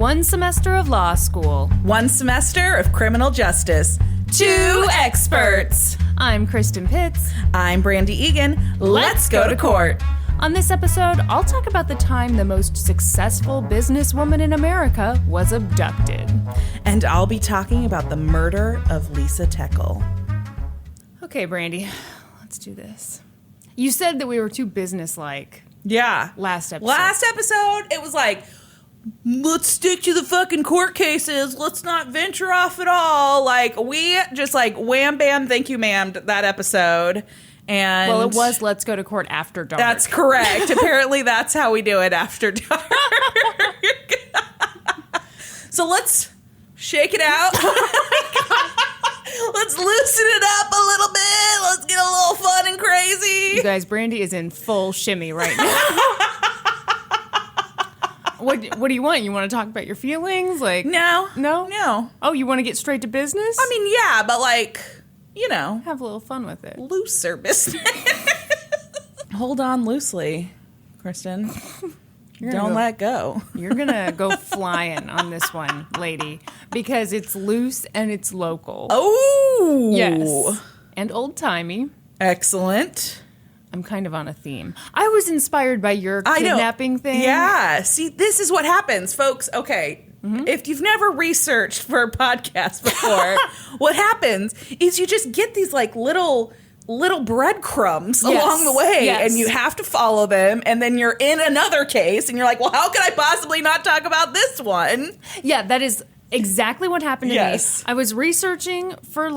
One semester of law school. One semester of criminal justice. Two experts. I'm Kristen Pitts. I'm Brandi Egan. Let's go to court. On this episode, I'll talk about the time the most successful businesswoman in America was abducted. And I'll be talking about the murder of Lisa Techel. Okay, Brandi, let's do this. You said that we were too businesslike. Yeah. Last episode. Last episode, it was like, let's stick to the fucking court cases. Let's not venture off at all. Like, we just like wham, bam, thank you, ma'am, that episode. And well, it was Let's Go to Court After Dark. That's correct. Apparently, that's how we do it after dark. So let's shake it out. Let's loosen it up a little bit. Let's get a little fun and crazy. You guys, Brandi is in full shimmy right now. What do you want? You want to talk about your feelings? Like No. No? Oh, you want to get straight to business? I mean, yeah, but like, you know. Have a little fun with it. Looser business. Hold on loosely, Kristen. Don't let go. You're going to go flying on this one, lady, because it's loose and it's local. Oh. Yes. And old-timey. Excellent. I'm kind of on a theme. I was inspired by your kidnapping thing. Yeah. See, this is what happens, folks. Okay. Mm-hmm. If you've never researched for a podcast before, what happens is you just get these like little breadcrumbs along the way, and you have to follow them, and then you're in another case, and you're like, well, how could I possibly not talk about this one? Yeah, that is exactly what happened to me. I was researching for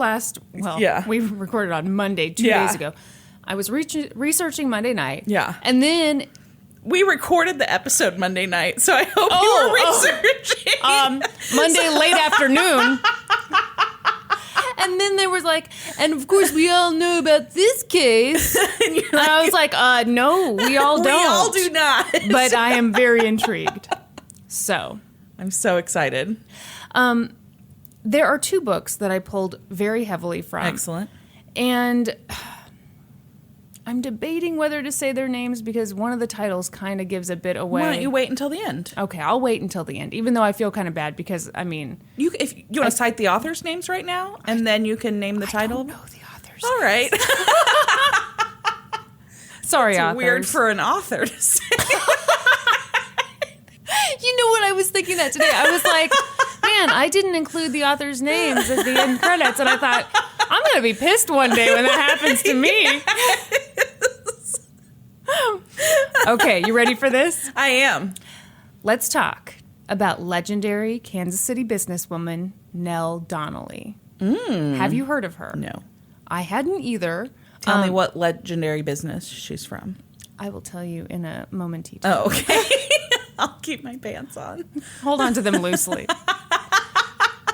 we recorded on Monday, 2 days ago. I was researching Monday night. Yeah. And then we recorded the episode Monday night, so I hope you were researching. Monday late afternoon. And then there was like, and of course we all know about this case. And I was like, no, we all don't. We all do not. But I am very intrigued. So. I'm so excited. There are two books that I pulled very heavily from. Excellent. And I'm debating whether to say their names because one of the titles kind of gives a bit away. Why don't you wait until the end? Okay, I'll wait until the end, even though I feel kind of bad because, I mean... If you want to cite the authors' names right now, and then you can name the title? I don't know the authors' All right. Sorry, it's authors. Weird for an author to say. You know what I was thinking that today? I was like, man, I didn't include the authors' names as the end credits, and I thought, I'm going to be pissed one day when that happens to me. Okay, you ready for this? I am. Let's talk about legendary Kansas City businesswoman Nell Donnelly. Have you heard of her? No. I hadn't either. Tell me what legendary business she's from. I will tell you in a moment. Oh, okay. I'll keep my pants on. Hold on to them loosely.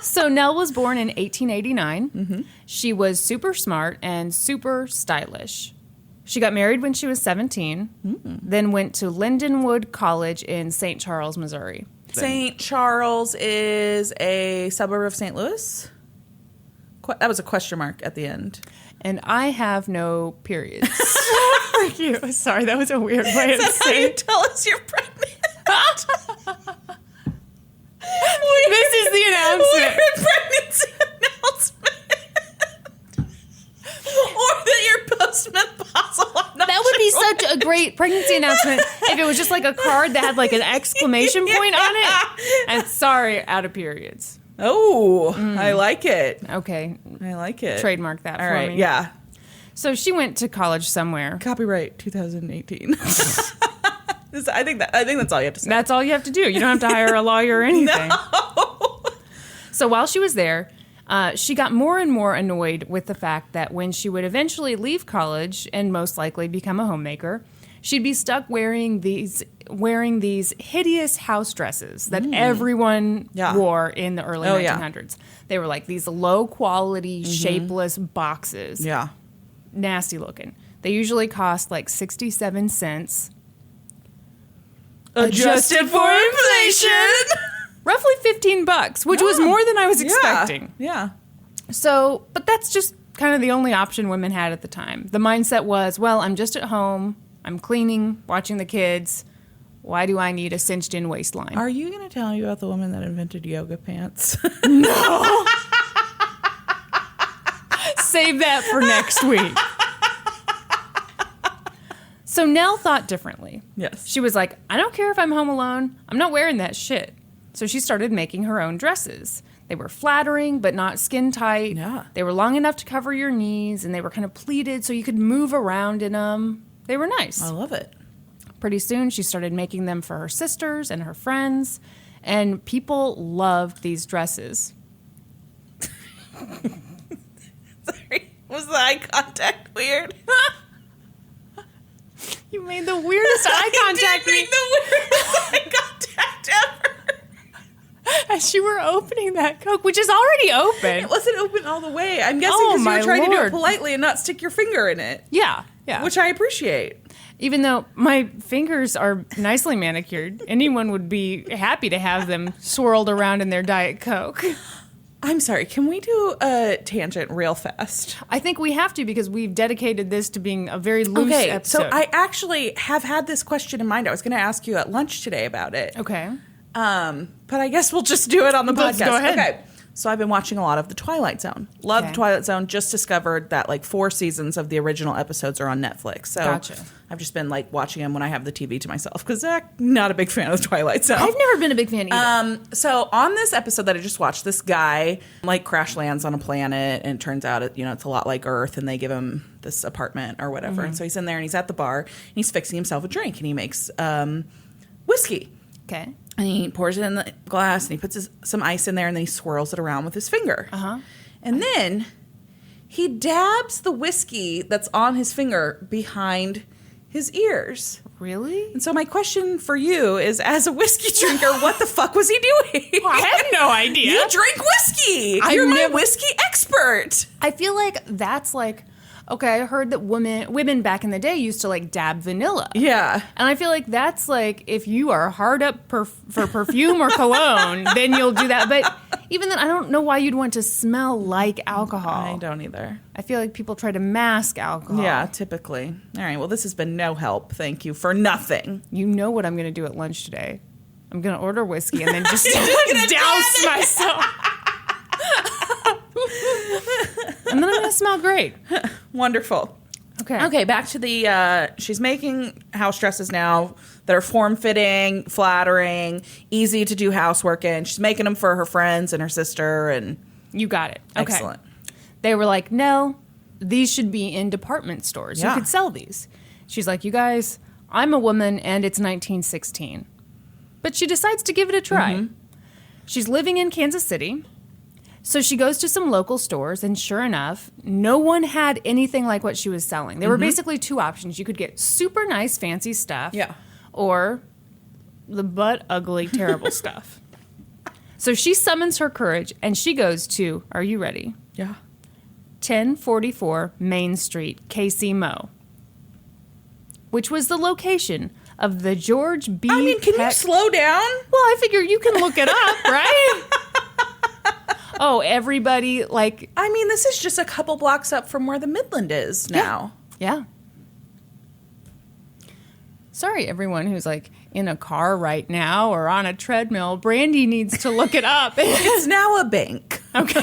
So Nell was born in 1889. Mm-hmm. She was super smart and super stylish. She got married when she was 17, then went to Lindenwood College in St. Charles, Missouri. St. Charles is a suburb of St. Louis? That was a question mark at the end. And I have no periods. Thank you. Sorry, that was a weird way of saying. How you tell us you're pregnant? This is the announcement. Weird pregnancy announcement. Or that you're postmenopausal. That would be such a great pregnancy announcement if it was just like a card that had like an exclamation point on it. And sorry, out of periods. Oh, I like it. Okay. I like it. Trademark that for me. Yeah. So she went to college somewhere. Copyright 2018. I think that's all you have to say. That's all you have to do. You don't have to hire a lawyer or anything. No. So while she was there, she got more and more annoyed with the fact that when she would eventually leave college and most likely become a homemaker, she'd be stuck wearing these hideous house dresses that everyone wore in the early 1900s. Yeah. They were like these low-quality, shapeless boxes. Yeah. Nasty looking. They usually cost like 67 cents. Adjusted for inflation. Roughly $15, which was more than I was expecting. Yeah. So, but that's just kind of the only option women had at the time. The mindset was, well, I'm just at home, I'm cleaning, watching the kids. Why do I need a cinched in waistline? Are you going to tell me about the woman that invented yoga pants? No. Save that for next week. So Nell thought differently. Yes. She was like, I don't care if I'm home alone. I'm not wearing that shit. So she started making her own dresses. They were flattering, but not skin tight. Yeah. They were long enough to cover your knees, and they were kind of pleated so you could move around in them. They were nice. I love it. Pretty soon, she started making them for her sisters and her friends, and people loved these dresses. Sorry. Was the eye contact weird? You made the weirdest eye contact. I did make the weirdest eye contact ever. As you were opening that Coke, which is already open. It wasn't open all the way. I'm guessing Oh, because you my were trying to do it Lord. politely and not stick your finger in it. Yeah, yeah. Which I appreciate. Even though my fingers are nicely manicured, anyone would be happy to have them swirled around in their Diet Coke. I'm sorry, can we do a tangent real fast? I think we have to because we've dedicated this to being a very loose episode. So I actually have had this question in mind. I was going to ask you at lunch today about it. Okay. But I guess we'll just do it on the Let's podcast. go ahead. Okay. So I've been watching a lot of The Twilight Zone. Love Okay. The Twilight Zone. Just discovered that like 4 seasons of the original episodes are on Netflix. So Gotcha. I've just been like watching them when I have the TV to myself because I'm not a big fan of The Twilight Zone. I've never been a big fan either. So on this episode that I just watched, this guy like crash lands on a planet, and it turns out it's a lot like Earth, and they give him this apartment or whatever. And so he's in there and he's at the bar and he's fixing himself a drink, and he makes whiskey. Okay. And he pours it in the glass, and he puts some ice in there, and then he swirls it around with his finger. Uh-huh. And then he dabs the whiskey that's on his finger behind his ears. Really? And so my question for you is, as a whiskey drinker, what the fuck was he doing? I have no idea. You drink whiskey. I've You're my never- whiskey expert. I feel like that's like, okay, I heard that women back in the day used to like dab vanilla. Yeah. And I feel like that's like, if you are hard up for perfume or cologne, then you'll do that. But even then, I don't know why you'd want to smell like alcohol. I don't either. I feel like people try to mask alcohol. Yeah, typically. All right, well, this has been no help. Thank you for nothing. You know what I'm going to do at lunch today? I'm going to order whiskey and then just You're just gonna douse dab it. myself. And then I'm going to smell great. Wonderful. Okay. Okay, back to the, she's making house dresses now that are form-fitting, flattering, easy to do housework in. She's making them for her friends and her sister, and You got it. Okay. excellent. They were like, no, these should be in department stores. Yeah. You could sell these. She's like, you guys, I'm a woman and it's 1916. But she decides to give it a try. Mm-hmm. She's living in Kansas City. So she goes to some local stores, and sure enough, no one had anything like what she was selling. There were basically 2 options. You could get super nice, fancy stuff. Yeah. Or the butt ugly, terrible stuff. So she summons her courage, and she goes to, are you ready? Yeah. 1044 Main Street, KC Mo, which was the location of the George B. I mean, can you Peck- slow down? Well, I figure you can look it up, right? Oh, everybody, like, I mean, this is just a couple blocks up from where the Midland is now. yeah. Sorry, everyone who's like in a car right now or on a treadmill. Brandi needs to look it up. It's now a bank. Okay.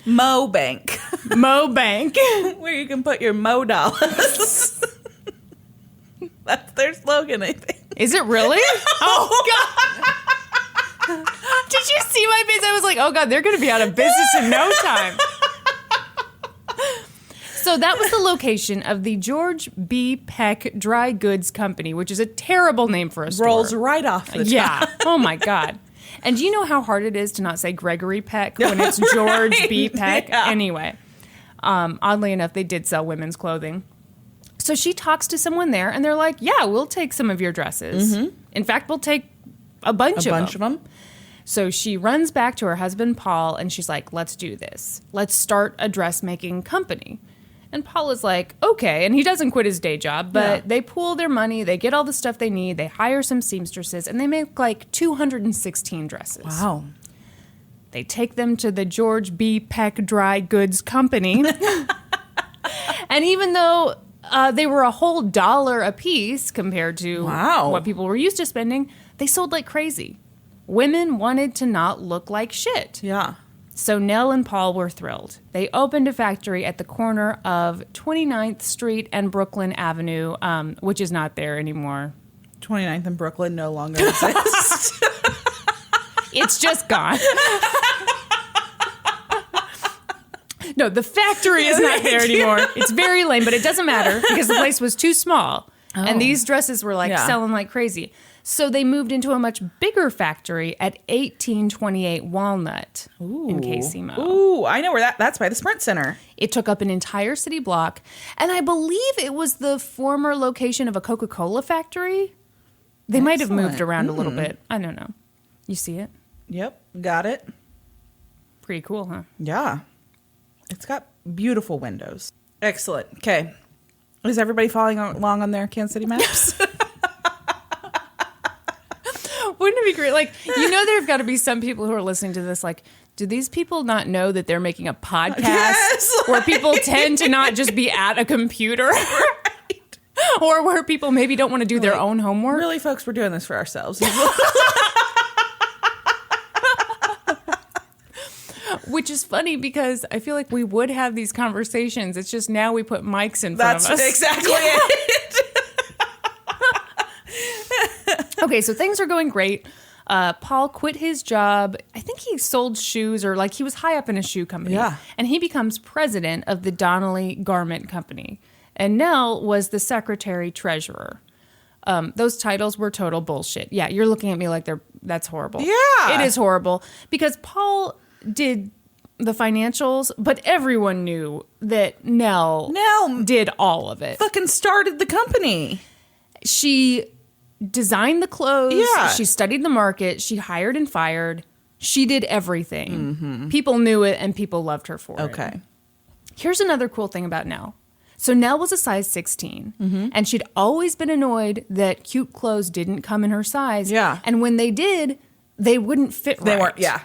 Mo Bank. Mo Bank. Where you can put your Mo dollars. That's their slogan, I think. Is it really? Oh, God. Did you see my face? I was like, oh, God, they're going to be out of business in no time. So that was the location of the George B. Peck Dry Goods Company, which is a terrible name for a store. Rolls right off the Yeah. top. Oh, my God. And do you know how hard it is to not say Gregory Peck when it's George B. Peck? Yeah. Anyway, oddly enough, they did sell women's clothing. So she talks to someone there, and they're like, yeah, we'll take some of your dresses. In fact, we'll take a bunch of them. So she runs back to her husband, Paul, and she's like, let's do this. Let's start a dressmaking company. And Paul is like, okay. And he doesn't quit his day job, but they pool their money. They get all the stuff they need. They hire some seamstresses, and they make like 216 dresses. Wow. They take them to the George B. Peck Dry Goods Company. And even though They were a whole $1 a piece compared to Wow. what people were used to spending. They sold like crazy. Women wanted to not look like shit. Yeah. So Nell and Paul were thrilled. They opened a factory at the corner of 29th Street and Brooklyn Avenue, which is not there anymore. 29th and Brooklyn no longer exists. It's just gone. No, the factory is not there anymore. It's very lame, but it doesn't matter because the place was too small. Oh. And these dresses were like selling like crazy. So they moved into a much bigger factory at 1828 Walnut in KC Mo. Ooh, I know where that's by the Sprint Center. It took up an entire city block. And I believe it was the former location of a Coca-Cola factory. They might have moved around a little bit. I don't know. You see it? Yep, got it. Pretty cool, huh? Yeah. It's got beautiful windows. Excellent. Okay. Is everybody following along on their Kansas City maps? Wouldn't it be great? Like, you know, there've got to be some people who are listening to this, like, do these people not know that they're making a podcast where people tend to not just be at a computer? Right. Or where people maybe don't want to do their own homework? Really, folks, we're doing this for ourselves. Which is funny because I feel like we would have these conversations. It's just now we put mics in front of us. That's exactly it. Okay, so things are going great. Paul quit his job. I think he sold shoes or like he was high up in a shoe company. Yeah. And he becomes president of the Donnelly Garment Company. And Nell was the secretary treasurer. Those titles were total bullshit. Yeah, you're looking at me like that's horrible. Yeah. It is horrible because Paul did the financials, but everyone knew that Nell did all of it. Fucking started the company. She designed the clothes. Yeah. She studied the market. She hired and fired. She did everything. Mm-hmm. People knew it and people loved her for it. Okay. Here's another cool thing about Nell. So Nell was a size 16, and she'd always been annoyed that cute clothes didn't come in her size. Yeah. And when they did, they wouldn't fit right. They weren't, yeah.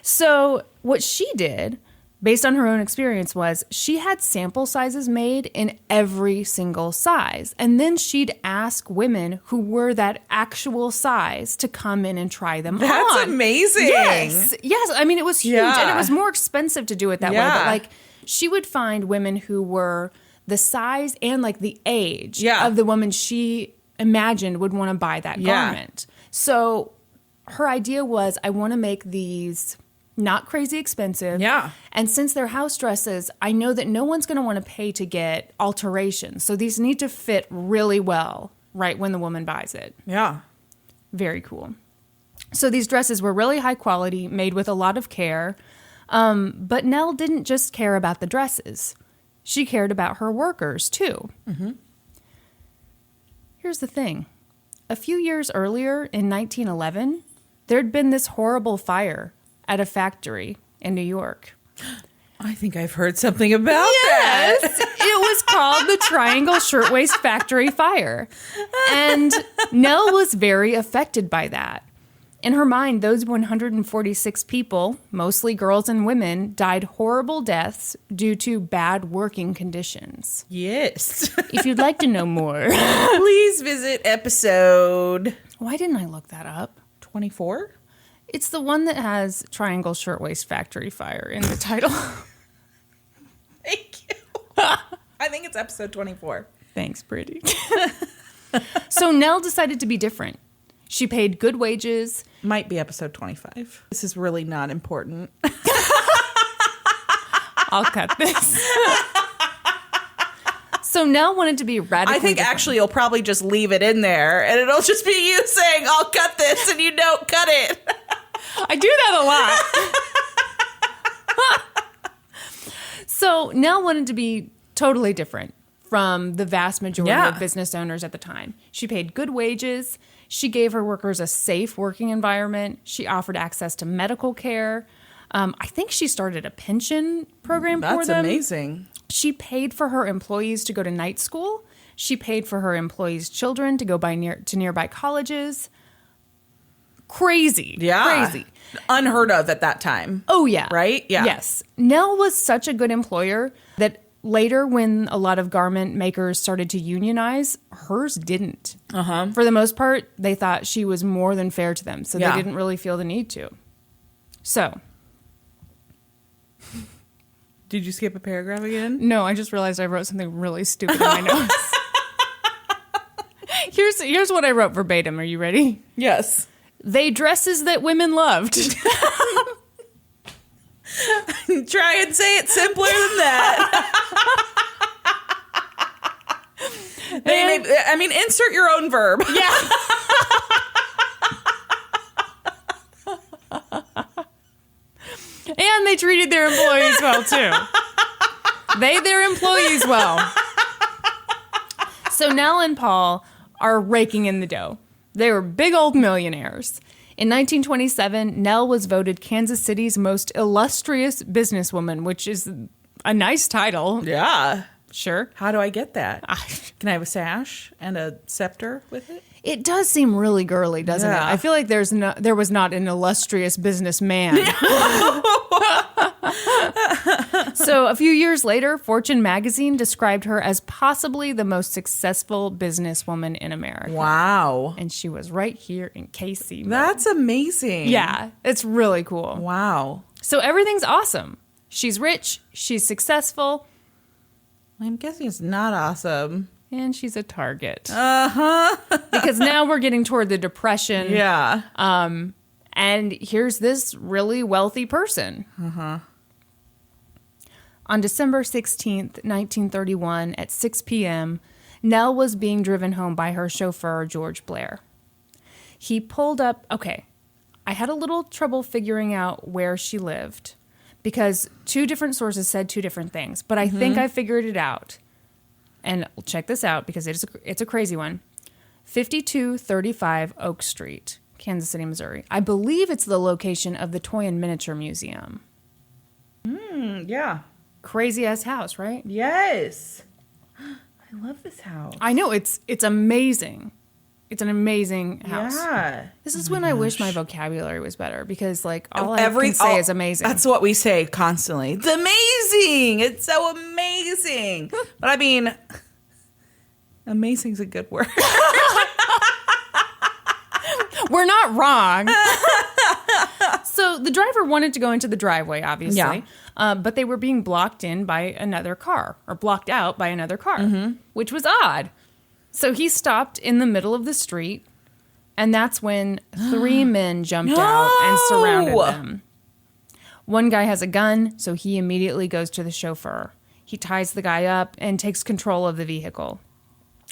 So what she did, based on her own experience, was she had sample sizes made in every single size. And then she'd ask women who were that actual size to come in and try them on. That's amazing. Yes. Yes. I mean, it was huge. Yeah. And it was more expensive to do it that way. But like, she would find women who were the size and like the age of the woman she imagined would want to buy that garment. So her idea was, I want to make these not crazy expensive. Yeah. And since they're house dresses, I know that no one's going to want to pay to get alterations. So these need to fit really well right when the woman buys it. Yeah. Very cool. So these dresses were really high quality, made with a lot of care. But Nell didn't just care about the dresses. She cared about her workers, too. Mm-hmm. Here's the thing. A few years earlier, in 1911, there'd been this horrible fire at a factory in New York. I think I've heard something about that. Yes, it was called the Triangle Shirtwaist Factory Fire. And Nell was very affected by that. In her mind, those 146 people, mostly girls and women, died horrible deaths due to bad working conditions. Yes. If you'd like to know more, please visit episode... Why didn't I look that up? 24? It's the one that has Triangle Shirtwaist Factory Fire in the title. Thank you. I think it's episode 24. Thanks, Brandi. So Nell decided to be different. She paid good wages. Might be episode 25. This is really not important. I'll cut this. So Nell wanted to be radically I think different. actually you'll probably just leave it in there and it'll just be you saying, I'll cut this, and you don't cut it. I do that a lot. So Nell wanted to be totally different from the vast majority of business owners at the time. She paid good wages. She gave her workers a safe working environment. She offered access to medical care. I think she started a pension program for them. That's amazing. She paid for her employees to go to night school. She paid for her employees' children to go to nearby colleges. Crazy. Yeah. Crazy. Unheard of at that time. Oh, yeah. Right? Yeah. Yes. Nell was such a good employer that Later, when a lot of garment makers started to unionize, hers didn't. For the most part, they thought she was more than fair to them, so they didn't really feel the need to. So. Did you skip a paragraph again? No, I just realized I wrote something really stupid in my notes. Here's what I wrote verbatim. Are you ready? Yes. They dresses that women loved. Try and say it simpler than that. I mean, insert your own verb. Yeah. And they treated their employees well, too. Their employees well. So Nell and Paul are raking in the dough. They were big old millionaires. In 1927, Nell was voted Kansas City's most illustrious businesswoman, which is a nice title. Yeah. Sure. How do I get that? Can I have a sash and a scepter with it? It does seem really girly, doesn't it? I feel like there was not an illustrious businessman. So a few years later, Fortune magazine described her as possibly the most successful businesswoman in America. Wow. And she was right here in KC. That's amazing. Yeah, it's really cool. Wow. So everything's awesome. She's rich, she's successful. I'm guessing it's not awesome. And she's a target. Uh-huh. Because now we're getting toward the Depression. Yeah. And here's this really wealthy person. Uh-huh. On December 16th, 1931, at 6 p.m., Nell was being driven home by her chauffeur, George Blair. He pulled up... Okay, I had a little trouble figuring out where she lived because two different sources said two different things, but I think I figured it out. And check this out because it's a crazy one. 5235 Oak Street, Kansas City, Missouri. I believe it's the location of the Toy and Miniature Museum. Yeah. Crazy ass house, right? Yes. I love this house. I know, it's amazing. It's an amazing house. Yeah. This is when I wish my vocabulary was better because like all I can say is amazing. That's what we say constantly. It's amazing. It's so amazing. But I mean, amazing's a good word. We're not wrong. So the driver wanted to go into the driveway, obviously, but they were being blocked in by another car or blocked out by another car, which was odd. So he stopped in the middle of the street, and that's when three men jumped out and surrounded them. One guy has a gun, so he immediately goes to the chauffeur. He ties the guy up and takes control of the vehicle.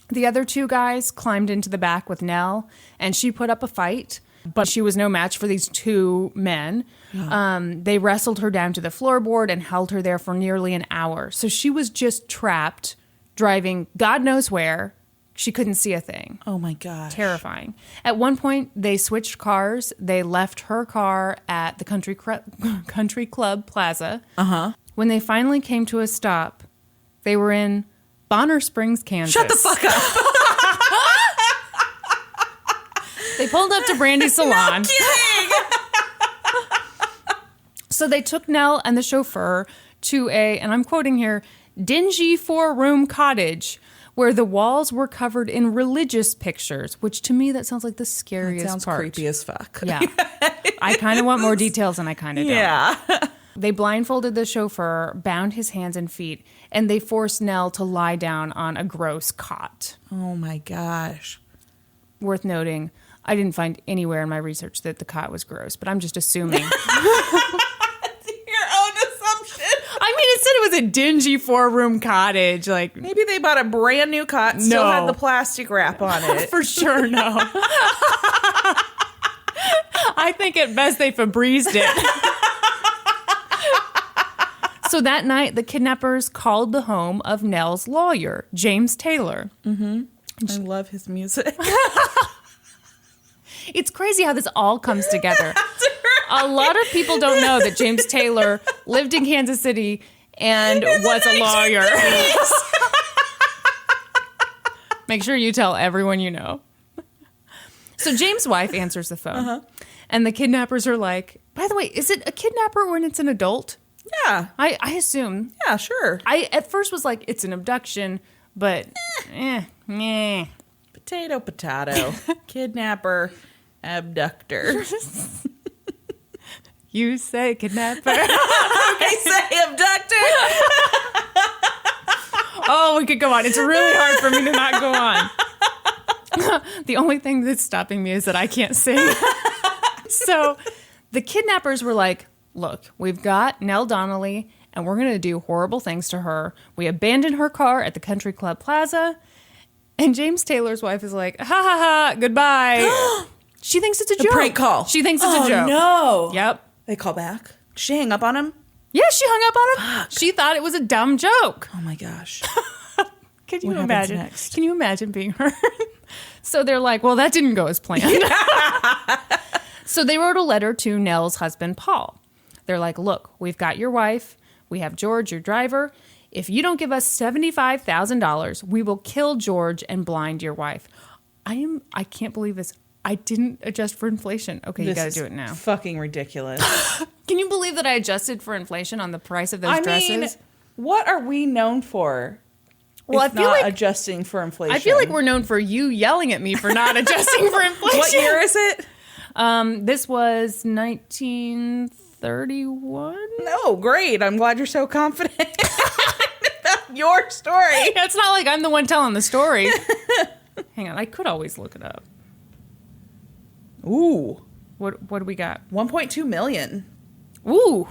The other two guys climbed into the back with Nell, and she put up a fight, but she was no match for these two men. They wrestled her down to the floorboard and held her there for nearly an hour. So she was just trapped, driving God knows where. She couldn't see a thing. Oh my gosh. Terrifying. At one point, they switched cars. They left her car at the Country Club Plaza. When they finally came to a stop, they were in Bonner Springs, Kansas. Shut the fuck up. They pulled up to Brandi's salon. No kidding. So they took Nell and the chauffeur to a, and I'm quoting here, dingy 4-room cottage where the walls were covered in religious pictures, which to me that sounds like the scariest That sounds part. creepy as fuck. Yeah. I kind of want more details than I kind of don't. Yeah. They blindfolded the chauffeur, bound his hands and feet, and they forced Nell to lie down on a gross cot. Oh my gosh. Worth noting, I didn't find anywhere in my research that the cot was gross, but I'm just assuming. Your own assumption. I mean, it said it was a dingy 4-room cottage. Like Maybe they bought a brand new cot and still No. had the plastic wrap on it. For sure, no. I think at best they Febrezed it. So that night, the kidnappers called the home of Nell's lawyer, James Taylor. I love his music. It's crazy how this all comes together. A lot of people don't know that James Taylor lived in Kansas City and was a lawyer. Make sure you tell everyone you know. So James' wife answers the phone. And the kidnappers are like, by the way, is it a kidnapper when it's an adult? Yeah. I assume. Yeah, sure. I at first was like, it's an abduction, but meh. Potato, potato. Kidnapper, abductor. You say kidnapper. I say abductor. Oh, we could go on. It's really hard for me to not go on. The only thing that's stopping me is that I can't sing. So the kidnappers were like, look, we've got Nell Donnelly, and we're going to do horrible things to her. We abandoned her car at the Country Club Plaza. And James Taylor's wife is like, ha ha ha, goodbye. She thinks it's a joke. Prank call. She thinks it's a joke. No. Yep. They call back. Did she hang up on him? Yeah, she hung up on him. Fuck. She thought it was a dumb joke. Oh my gosh. Can you What happens imagine? next? Can you imagine being her? So they're like, well, that didn't go as planned. So they wrote a letter to Nell's husband, Paul. They're like, look, we've got your wife. We have George, your driver. If you don't give us $75,000, we will kill George and blind your wife. I can't believe this. I didn't adjust for inflation. Okay, you got to do it now. Fucking ridiculous. Can you believe that I adjusted for inflation on the price of those dresses? I mean, what are we known for? Well, if I feel not like adjusting for inflation. I feel like we're known for you yelling at me for not adjusting for inflation. What year is it? This was 1931. No, great. I'm glad you're so confident about your story. It's not like I'm the one telling the story. Hang on, I could always look it up. Ooh, What do we got? 1.2 million. Ooh.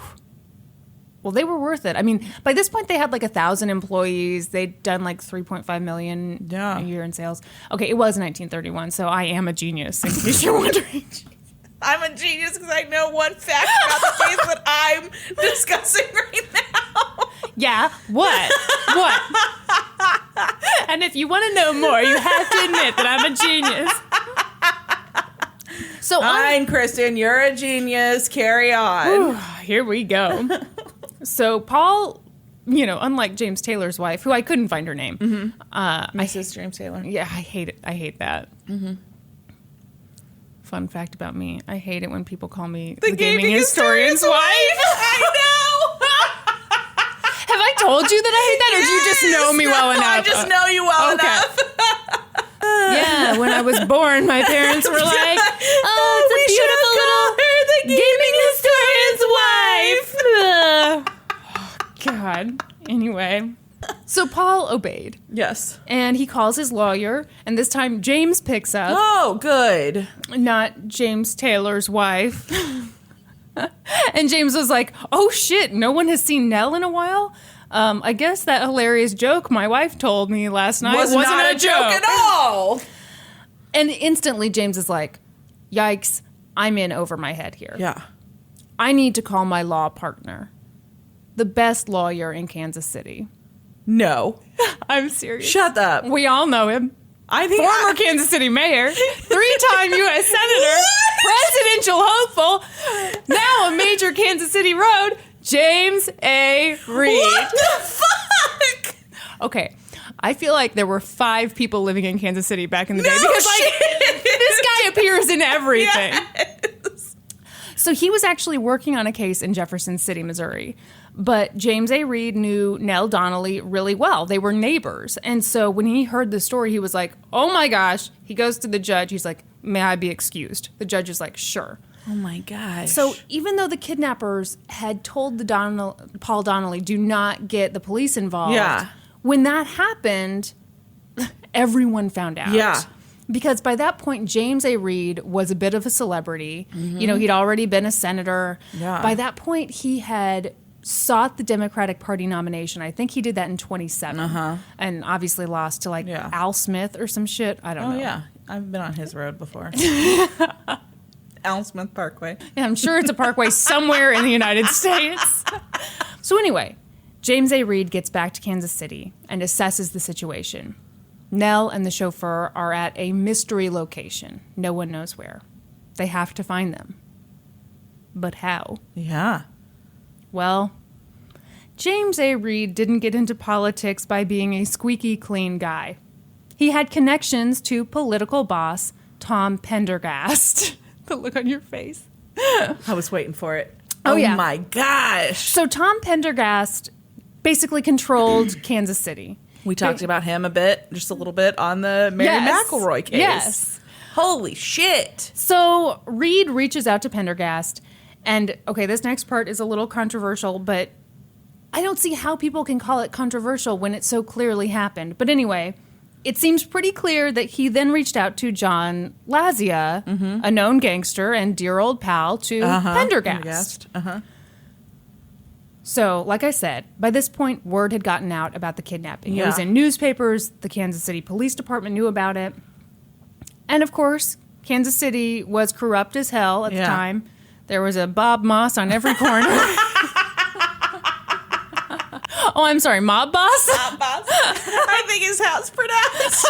Well, they were worth it. I mean, by this point, they had like 1,000 employees. They'd done like 3.5 million a year in sales. Okay, it was 1931, so I am a genius, in case you're wondering. I'm a genius because I know one fact about the case that I'm discussing right now. Yeah, what? What? And if you want to know more, you have to admit that I'm a genius. So Fine, Kristen, you're a genius. Carry on. Whew, here we go. So Paul, unlike James Taylor's wife, who I couldn't find her name. Mrs. James Taylor. Yeah, I hate it. I hate that. Mm-hmm. Fun fact about me. I hate it when people call me the gaming historian's wife. I know. Have I told you that I hate that, or do you just know me well enough? I just know you well enough. Yeah, when I was born, my parents were like, "Oh, it's a beautiful little gaming historian's wife." God. Anyway, so Paul obeyed. Yes. And he calls his lawyer, and this time James picks up. Oh, good. Not James Taylor's wife. And James was like, oh shit, no one has seen Nell in a while? I guess that hilarious joke my wife told me last night wasn't not a joke at all. And instantly James is like, yikes, I'm in over my head here. Yeah. I need to call my law partner, the best lawyer in Kansas City. No. I'm serious. Shut up. We all know him. I think Former Kansas City mayor, 3-time U.S. Senator, presidential hopeful, now a major Kansas City road, James A. Reed. What the fuck? Okay, I feel like there were 5 people living in Kansas City back in the day because this guy appears in everything. Yes. So he was actually working on a case in Jefferson City, Missouri. But James A. Reed knew Nell Donnelly really well. They were neighbors. And so when he heard the story, he was like, oh my gosh. He goes to the judge. He's like, may I be excused? The judge is like, sure. Oh my gosh. So even though the kidnappers had told Paul Donnelly, do not get the police involved, when that happened, everyone found out. Yeah. Because by that point, James A. Reed was a bit of a celebrity. Mm-hmm. He'd already been a senator. Yeah. By that point, he had sought the Democratic Party nomination. I think he did that in 2007. And obviously lost to Al Smith or some shit. I don't know. Oh, yeah. I've been on his road before. Al Smith Parkway. Yeah, I'm sure it's a parkway somewhere in the United States. So anyway, James A. Reed gets back to Kansas City and assesses the situation. Nell and the chauffeur are at a mystery location. No one knows where. They have to find them. But how? Yeah. Well, James A. Reed didn't get into politics by being a squeaky clean guy. He had connections to political boss Tom Pendergast. The look on your face. I was waiting for it. Oh, yeah. my gosh. So Tom Pendergast basically controlled Kansas City. We talked about him a bit, just a little bit, on the Mary McElroy case. Yes. Holy shit. So Reed reaches out to Pendergast, and okay, this next part is a little controversial, but I don't see how people can call it controversial when it so clearly happened. But anyway, it seems pretty clear that he then reached out to John Lazia, a known gangster and dear old pal to Pendergast. So, like I said, by this point, word had gotten out about the kidnapping. It was in newspapers. The Kansas City Police Department knew about it. And, of course, Kansas City was corrupt as hell at the time. There was a Bob Moss on every corner. Oh, I'm sorry, Mob Boss? Mob Boss. I think is how it's pronounced.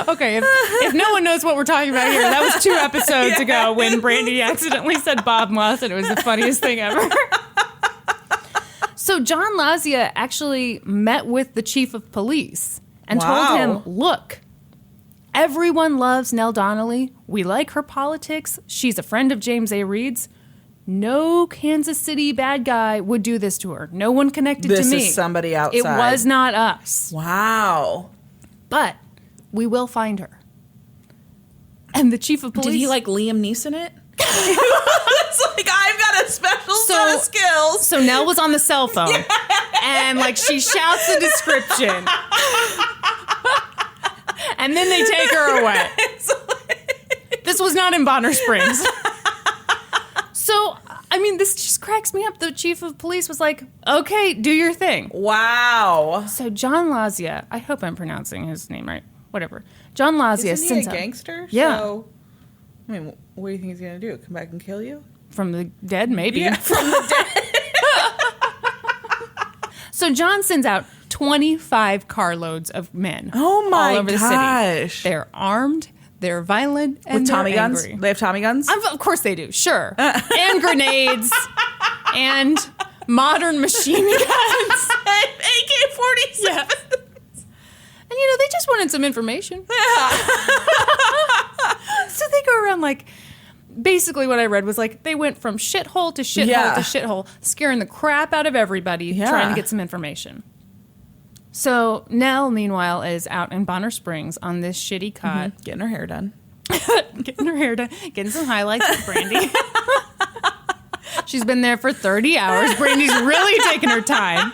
Okay, if no one knows what we're talking about here, that was 2 episodes ago when Brandi accidentally said Bob Moss, and it was the funniest thing ever. So John Lazia actually met with the chief of police and told him, look, everyone loves Nell Donnelly. We like her politics. She's a friend of James A. Reed's. No Kansas City bad guy would do this to her. No one connected to me. This is somebody outside. It was not us. Wow. But we will find her. And the chief of police... Did he like Liam Neeson it? It's like, I've got a special set of skills. So Nell was on the cell phone. And like she shouts the description. And then they take her away. This was not in Bonner Springs. So, I mean, this just cracks me up. The chief of police was like, okay, do your thing. Wow. So John Lazia, I hope I'm pronouncing his name right. Whatever. John Lazia Isn't he a gangster? Yeah. So, I mean, what do you think he's going to do? Come back and kill you? From the dead, maybe. Yeah, from the dead. So John sends out 25 carloads of men. Oh my all over gosh. The city. They're armed, they're violent, and with Tommy they're guns? angry. They have Tommy guns? Of course they do, sure. And grenades. And modern machine guns. AK-47. Yeah. And, you know, they just wanted some information. So they go around like, basically what I read was like, they went from shithole to shithole to shithole, scaring the crap out of everybody, trying to get some information. So Nell, meanwhile, is out in Bonner Springs on this shitty cot. Getting her hair done. Getting some highlights with Brandi. She's been there for 30 hours. Brandi's really taking her time.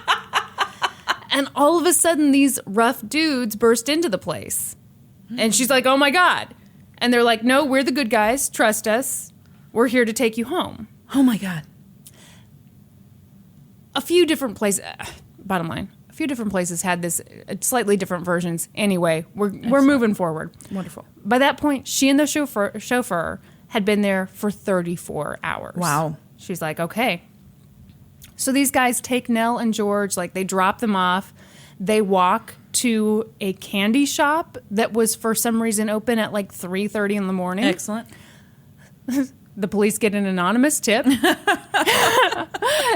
And all of a sudden, these rough dudes burst into the place. And she's like, oh my God. And they're like, no, we're the good guys. Trust us. We're here to take you home. Oh my God. A few different places, bottom line, a few different places had this slightly different versions. Anyway, we're moving forward. Wonderful. By that point, she and the chauffeur had been there for 34 hours. Wow. She's like, okay. So these guys take Nell and George, like they drop them off. They walk to a candy shop that was for some reason open at like 3:30 in the morning. Excellent. The police get an anonymous tip.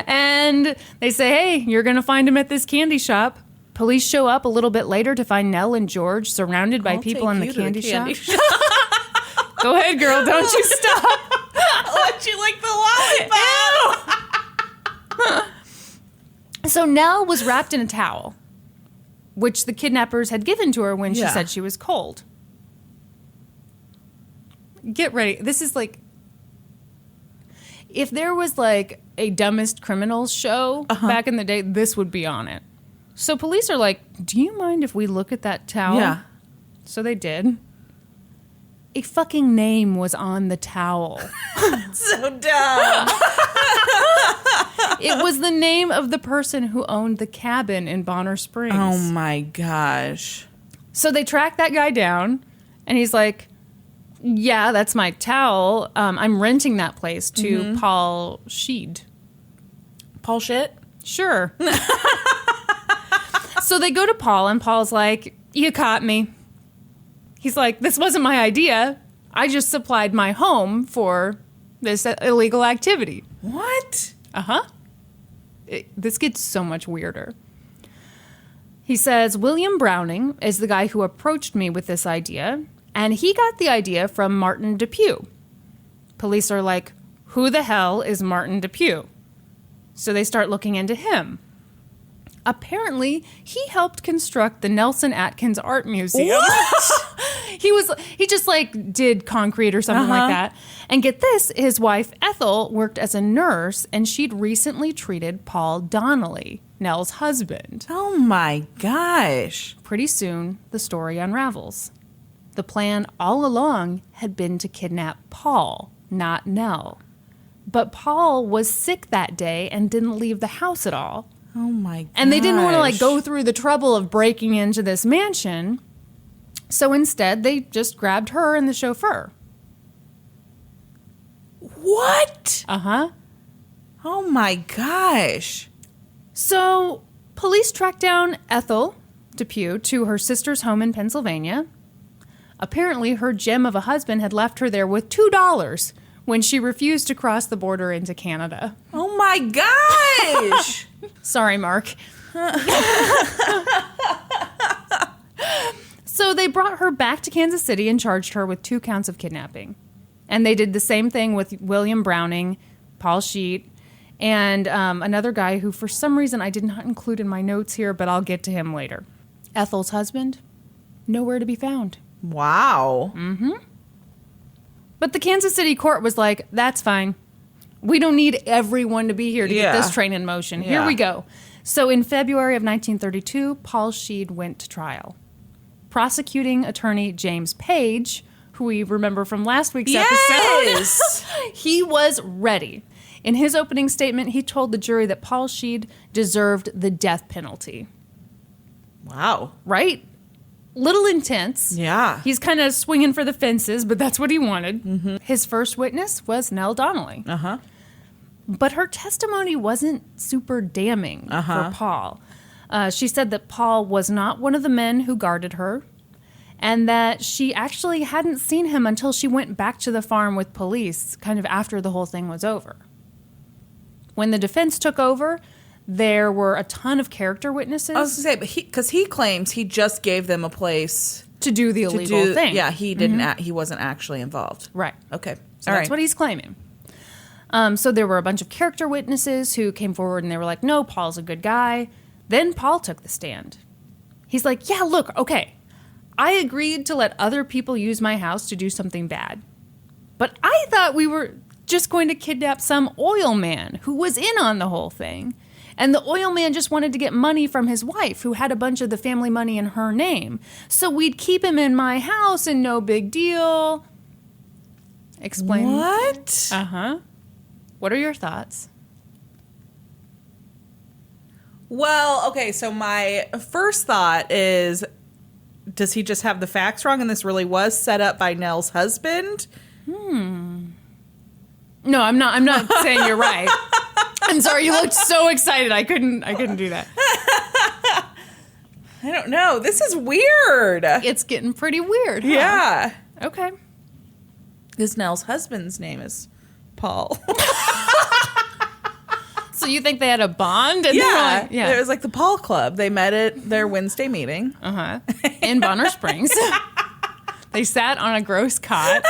And they say, hey, you're going to find him at this candy shop. Police show up a little bit later to find Nell and George surrounded by people in the candy shop. Go ahead, girl. Don't you stop. I'll let you lick the lollipop. So Nell was wrapped in a towel, which the kidnappers had given to her when she said she was cold. Get ready. This is like, if there was like a dumbest criminals show back in the day, this would be on it. So police are like, do you mind if we look at that towel? Yeah. So they did. A fucking name was on the towel. So dumb. It was the name of the person who owned the cabin in Bonner Springs. Oh my gosh. So they track that guy down, and he's like, yeah, that's my towel. I'm renting that place to Paul Sheed. Paul shit? Sure. So they go to Paul, and Paul's like, you caught me. He's like, this wasn't my idea. I just supplied my home for this illegal activity. What? Uh-huh. This gets so much weirder. He says, William Browning is the guy who approached me with this idea, and he got the idea from Martin Depew. Police are like, who the hell is Martin Depew? So they start looking into him. Apparently, he helped construct the Nelson Atkins Art Museum. What? He just like did concrete or something like that. And get this, his wife Ethel worked as a nurse, and she'd recently treated Paul Donnelly, Nell's husband. Oh my gosh. Pretty soon, the story unravels. The plan all along had been to kidnap Paul, not Nell. But Paul was sick that day and didn't leave the house at all. Oh my gosh. And they didn't want to like go through the trouble of breaking into this mansion. So instead, they just grabbed her and the chauffeur. What? Uh-huh. Oh my gosh. So police tracked down Ethel Depew to her sister's home in Pennsylvania. Apparently, her gem of a husband had left her there with $2 when she refused to cross the border into Canada. Oh my gosh. Sorry, Mark. So they brought her back to Kansas City and charged her with 2 counts of kidnapping. And they did the same thing with William Browning, Paul Sheet, and another guy who, for some reason, I did not include in my notes here, but I'll get to him later. Ethel's husband, nowhere to be found. Wow. Mm-hmm. But the Kansas City court was like, that's fine. We don't need everyone to be here to get this train in motion. Here we go. So in February of 1932, Paul Sheed went to trial. Prosecuting attorney James Page, who we remember from last week's episode, he was ready. In his opening statement, he told the jury that Paul Sheed deserved the death penalty. Wow. Right? Little intense. Yeah. He's kind of swinging for the fences, but that's what he wanted. Mm-hmm. His first witness was Nell Donnelly. Uh-huh. But her testimony wasn't super damning for Paul. She said that Paul was not one of the men who guarded her, and that she actually hadn't seen him until she went back to the farm with police, kind of after the whole thing was over. When the defense took over, there were a ton of character witnesses. I was going to say, but because he claims he just gave them a place to do the illegal thing. Yeah, he didn't. He wasn't actually involved. Right. Okay. So that's what he's claiming. So there were a bunch of character witnesses who came forward and they were like, no, Paul's a good guy. Then Paul took the stand. He's like, yeah, look, okay. I agreed to let other people use my house to do something bad. But I thought we were just going to kidnap some oil man who was in on the whole thing. And the oil man just wanted to get money from his wife, who had a bunch of the family money in her name. So we'd keep him in my house and no big deal. Explain. What? Uh-huh. What are your thoughts? Well, okay, so my first thought is, does he just have the facts wrong and this really was set up by Nell's husband? No, I'm not saying you're right. I'm sorry, you looked so excited. I couldn't do that. I don't know. This is weird. It's getting pretty weird, huh? Yeah. Okay. Because Nell's husband's name is Paul. So you think they had a bond? And Yeah. yeah. It was like the Paul Club. They met at their Wednesday meeting. Uh-huh. In Bonner Springs. They sat on a gross cot.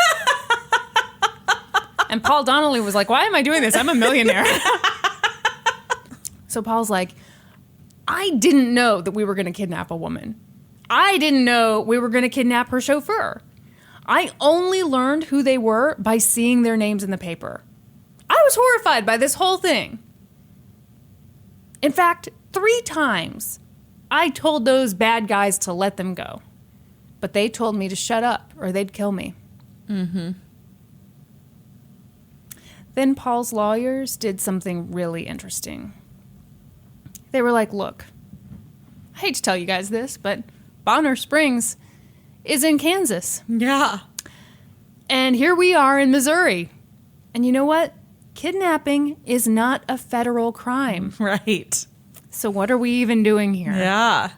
And Paul Donnelly was like, why am I doing this? I'm a millionaire. So Paul's like, I didn't know that we were going to kidnap a woman. I didn't know we were going to kidnap her chauffeur. I only learned who they were by seeing their names in the paper. I was horrified by this whole thing. In fact, 3 times I told those bad guys to let them go. But they told me to shut up or they'd kill me. Mm-hmm. Then Paul's lawyers did something really interesting. They were like, look, I hate to tell you guys this, but Bonner Springs is in Kansas. Yeah. And here we are in Missouri. And you know what? Kidnapping is not a federal crime. Right. So what are we even doing here? Yeah.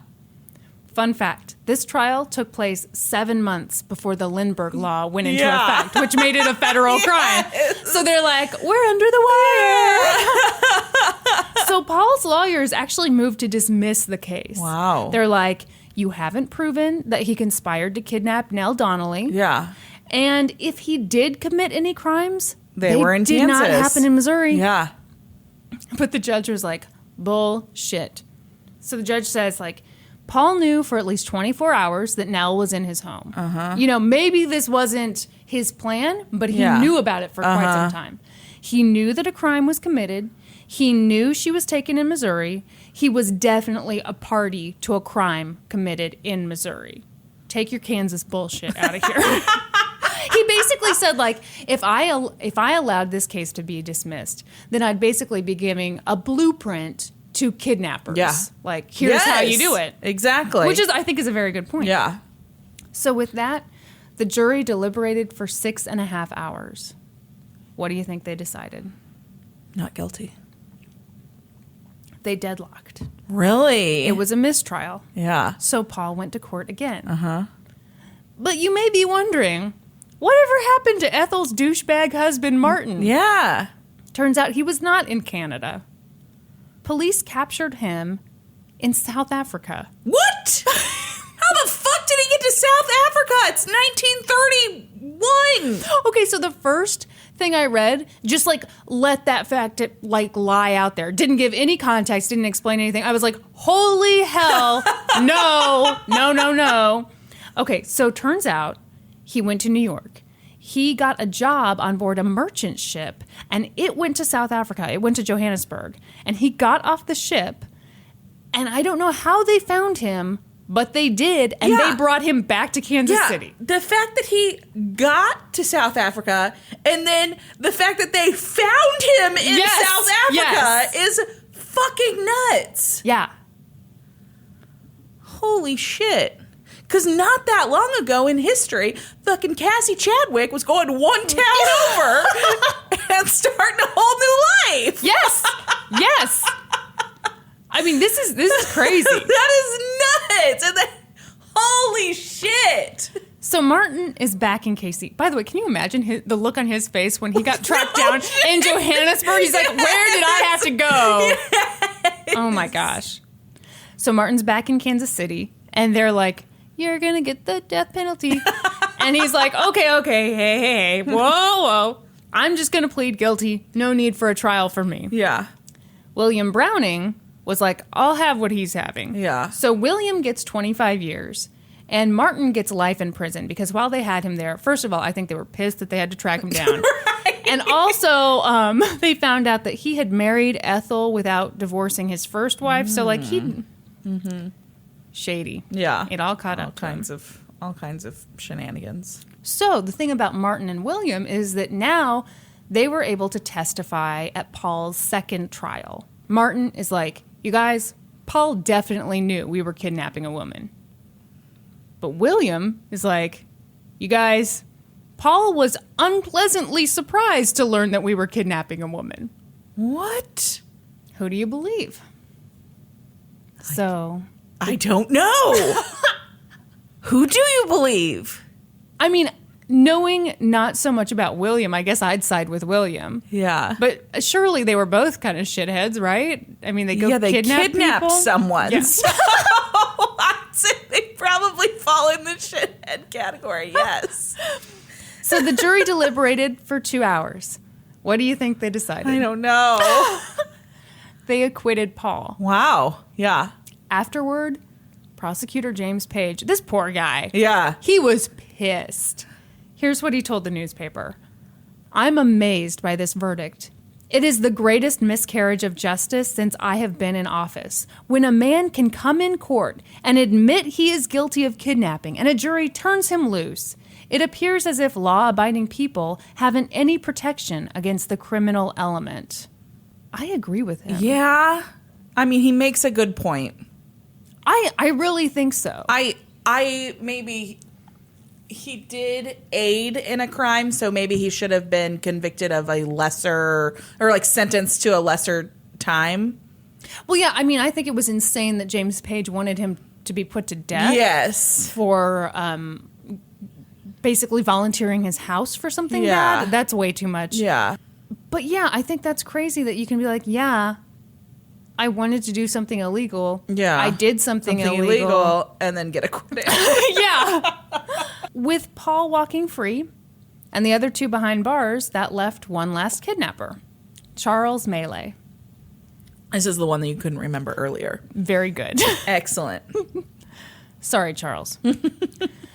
Fun fact, this trial took place 7 months before the Lindbergh Law went into effect, which made it a federal crime. So they're like, we're under the wire. So Paul's lawyers actually moved to dismiss the case. Wow. They're like, you haven't proven that he conspired to kidnap Nell Donnelly. Yeah. And if he did commit any crimes, They were in did Kansas. not happen in Missouri. Yeah. But the judge was like, bullshit. So the judge says, like, Paul knew for at least 24 hours that Nell was in his home. You know, maybe this wasn't his plan, but he knew about it for quite some time. He knew that a crime was committed. He knew she was taken in Missouri. He was definitely a party to a crime committed in Missouri. Take your Kansas bullshit out of here. He basically said, like, if I allowed this case to be dismissed, then I'd basically be giving a blueprint to kidnappers. Yeah. Like, here's how you do it. Exactly. Which is, I think, is a very good point. Yeah. So with that, the jury deliberated for 6.5 hours. What do you think they decided? Not guilty. They deadlocked. Really? It was a mistrial. Yeah. So Paul went to court again. But you may be wondering, whatever happened to Ethel's douchebag husband, Martin? Yeah. Turns out he was not in Canada. Police captured him in South Africa. What? How the fuck did he get to South Africa? It's 1931. Okay, so the first thing I read, just like let that fact like lie out there. Didn't give any context, didn't explain anything. I was like, holy hell, no. Okay, so turns out he went to New York. He got a job on board a merchant ship, and it went to South Africa. It went to Johannesburg. And he got off the ship, and I don't know how they found him, but they did, and they brought him back to Kansas City. The fact that he got to South Africa, and then the fact that they found him in South Africa is fucking nuts. Yeah. Holy shit. Because not that long ago in history, fucking Cassie Chadwick was going one town over and starting a whole new life. Yes. I mean, this is crazy. That is nuts. And holy shit. So Martin is back in KC. By the way, can you imagine the look on his face when he got tracked down in Johannesburg? He's like, where did I have to go? Yes. Oh my gosh. So Martin's back in Kansas City, and they're like, you're going to get the death penalty. And he's like, okay, hey, whoa. I'm just going to plead guilty. No need for a trial for me. Yeah. William Browning was like, I'll have what he's having. Yeah. So William gets 25 years, and Martin gets life in prison because while they had him there, first of all, I think they were pissed that they had to track him down. Right. And also, they found out that he had married Ethel without divorcing his first wife. So, like, he... Shady. Yeah. It all caught up to him. All kinds of shenanigans. So the thing about Martin and William is that now they were able to testify at Paul's second trial. Martin is like, you guys, Paul definitely knew we were kidnapping a woman. But William is like, you guys, Paul was unpleasantly surprised to learn that we were kidnapping a woman. What? Who do you believe? I don't know. Who do you believe? I mean, knowing not so much about William, I guess I'd side with William. Yeah. But surely they were both kind of shitheads, right? I mean, they kidnapped people. Someone. Yeah. So I'd say they probably fall in the shithead category, yes. So the jury deliberated for 2 hours. What do you think they decided? I don't know. They acquitted Paul. Wow. Yeah. Afterward, prosecutor James Page, this poor guy. Yeah. He was pissed. Here's what he told the newspaper. I'm amazed by this verdict. It is the greatest miscarriage of justice since I have been in office. When a man can come in court and admit he is guilty of kidnapping and a jury turns him loose, it appears as if law-abiding people haven't any protection against the criminal element. I agree with him. Yeah. I mean, he makes a good point. I really think so. I maybe he did aid in a crime, so maybe he should have been convicted of a lesser or like sentenced to a lesser time. Well, yeah, I mean, I think it was insane that James Page wanted him to be put to death. Yes. For basically volunteering his house for something bad. That's way too much. Yeah. But yeah, I think that's crazy that you can be like, yeah, I wanted to do something illegal. Yeah. I did something illegal and then get acquitted. Yeah. With Paul walking free And the other 2 behind bars, that left one last kidnapper, Charles Melee. This is the one that you couldn't remember earlier. Very good. Excellent. Sorry, Charles.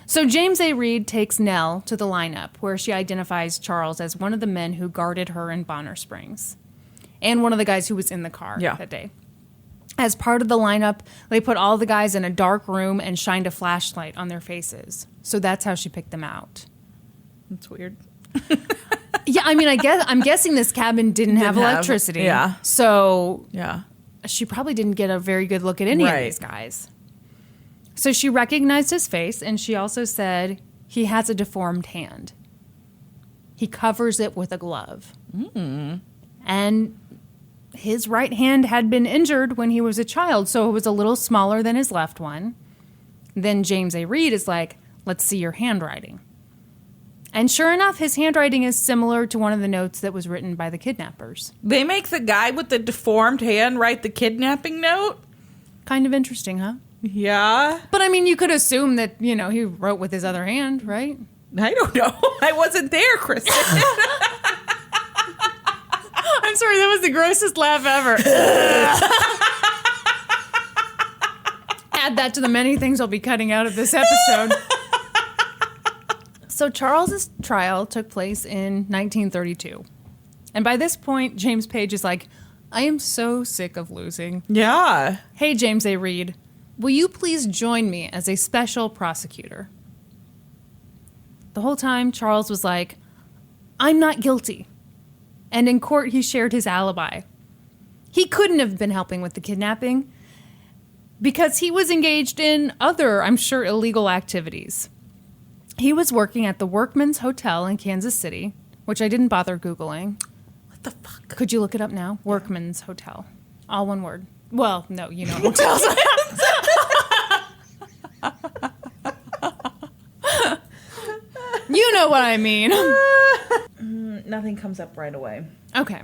So James A. Reed takes Nell to the lineup, where she identifies Charles as one of the men who guarded her in Bonner Springs, and one of the guys who was in the car that day. As part of the lineup, they put all the guys in a dark room and shined a flashlight on their faces. So that's how she picked them out. That's weird. Yeah, I mean, I'm guessing this cabin didn't have electricity. Yeah. So Yeah. she probably didn't get a very good look at any of these guys. So she recognized his face, and she also said he has a deformed hand. He covers it with a glove. And his right hand had been injured when he was a child, so it was a little smaller than his left one. Then James A. Reed is like, let's see your handwriting. And sure enough, his handwriting is similar to one of the notes that was written by the kidnappers. They make the guy with the deformed hand write the kidnapping note? Kind of interesting, huh? Yeah. But I mean, you could assume that, he wrote with his other hand, right? I don't know. I wasn't there, Kristen. I'm sorry, that was the grossest laugh ever. Add that to the many things I'll be cutting out of this episode. So Charles's trial took place in 1932. And by this point, James Page is like, I am so sick of losing. Yeah. Hey, James A. Reed, will you please join me as a special prosecutor? The whole time, Charles was like, I'm not guilty. And in court, he shared his alibi. He couldn't have been helping with the kidnapping because he was engaged in other, I'm sure, illegal activities. He was working at the Workman's Hotel in Kansas City, which I didn't bother Googling. What the fuck? Could you look it up now? Workman's Hotel. All one word. Well, no, you know hotels. You know what I mean. Nothing comes up right away. Okay.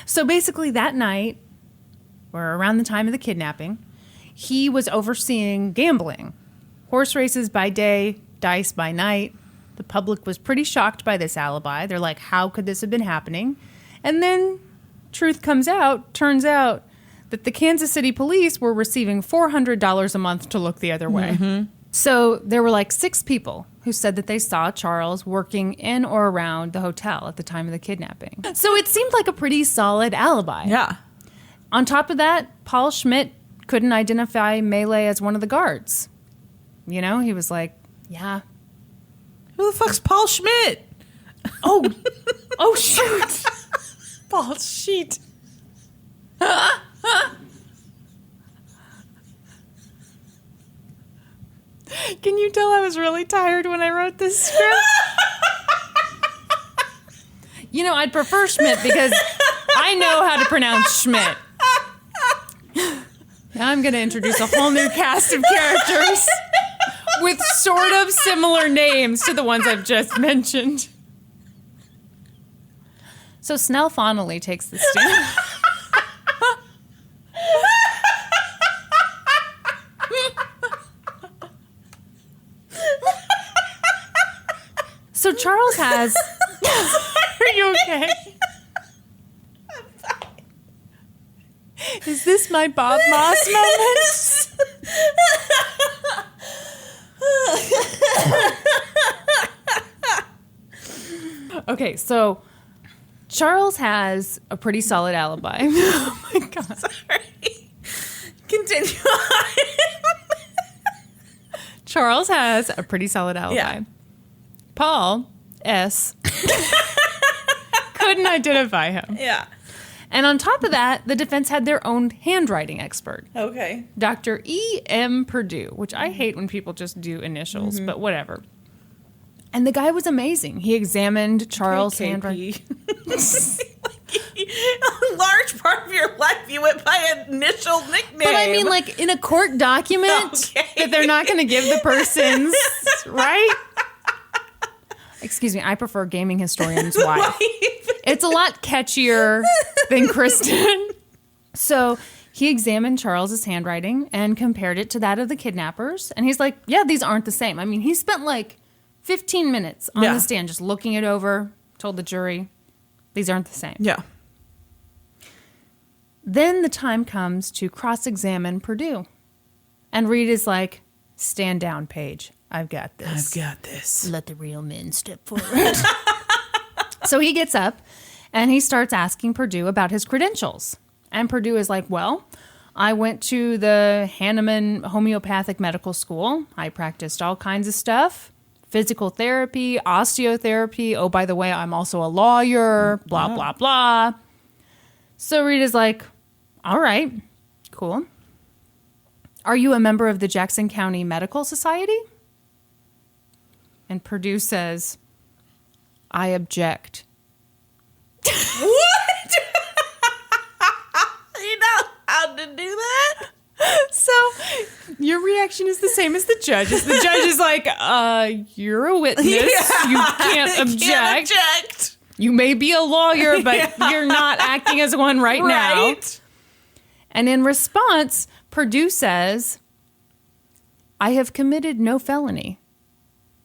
So basically that night, or around the time of the kidnapping, he was overseeing gambling. Horse races by day, dice by night. The public was pretty shocked by this alibi. They're like, how could this have been happening? And then truth turns out that the Kansas City police were receiving $400 a month to look the other way. Mm-hmm. So there were like 6 people who said that they saw Charles working in or around the hotel at the time of the kidnapping. So it seemed like a pretty solid alibi. Yeah. On top of that, Paul Schmidt couldn't identify Melee as one of the guards. He was like, yeah. Who the fuck's Paul Schmidt? Oh, shoot. Paul Sheet. Can you tell I was really tired when I wrote this script? I'd prefer Schmidt because I know how to pronounce Schmidt. Now I'm going to introduce a whole new cast of characters with sort of similar names to the ones I've just mentioned. So Nell Donnelly takes the stand. So Charles has... Are you okay? I'm fine. Is this my Bob Moss moment? Okay, so Charles has a pretty solid alibi. Oh my God. Sorry. Continue on. Charles has a pretty solid alibi. Yeah. Paul, S., couldn't identify him. Yeah. And on top of that, the defense had their own handwriting expert. Okay. Dr. E.M. Purdue, which I hate when people just do initials, but whatever. And the guy was amazing. He examined Charles' handwriting. A large part of your life you went by an initial nickname. But I mean, like, in a court document that they're not going to give the person's, right? Excuse me, I prefer gaming historian's wife. It's a lot catchier than Kristen. So he examined Charles's handwriting and compared it to that of the kidnappers. And he's like, yeah, these aren't the same. I mean, he spent like 15 minutes on the stand, just looking it over, told the jury, these aren't the same. Yeah. Then the time comes to cross-examine Perdue. And Reed is like, stand down, Paige. I've got this. I've got this. Let the real men step forward. So he gets up and he starts asking Perdue about his credentials. And Perdue is like, well, I went to the Hahnemann Homeopathic Medical School. I practiced all kinds of stuff. Physical therapy, osteotherapy. Oh, by the way, I'm also a lawyer. Blah, blah, blah. So Reed is like, all right, cool. Are you a member of the Jackson County Medical Society? And Perdue says, I object. What? You know how to do that? So your reaction is the same as the judge's. The judge is like, you're a witness. Yeah. You can't object. Can't object. You may be a lawyer, but you're not acting as one right now. And in response, Perdue says, I have committed no felony.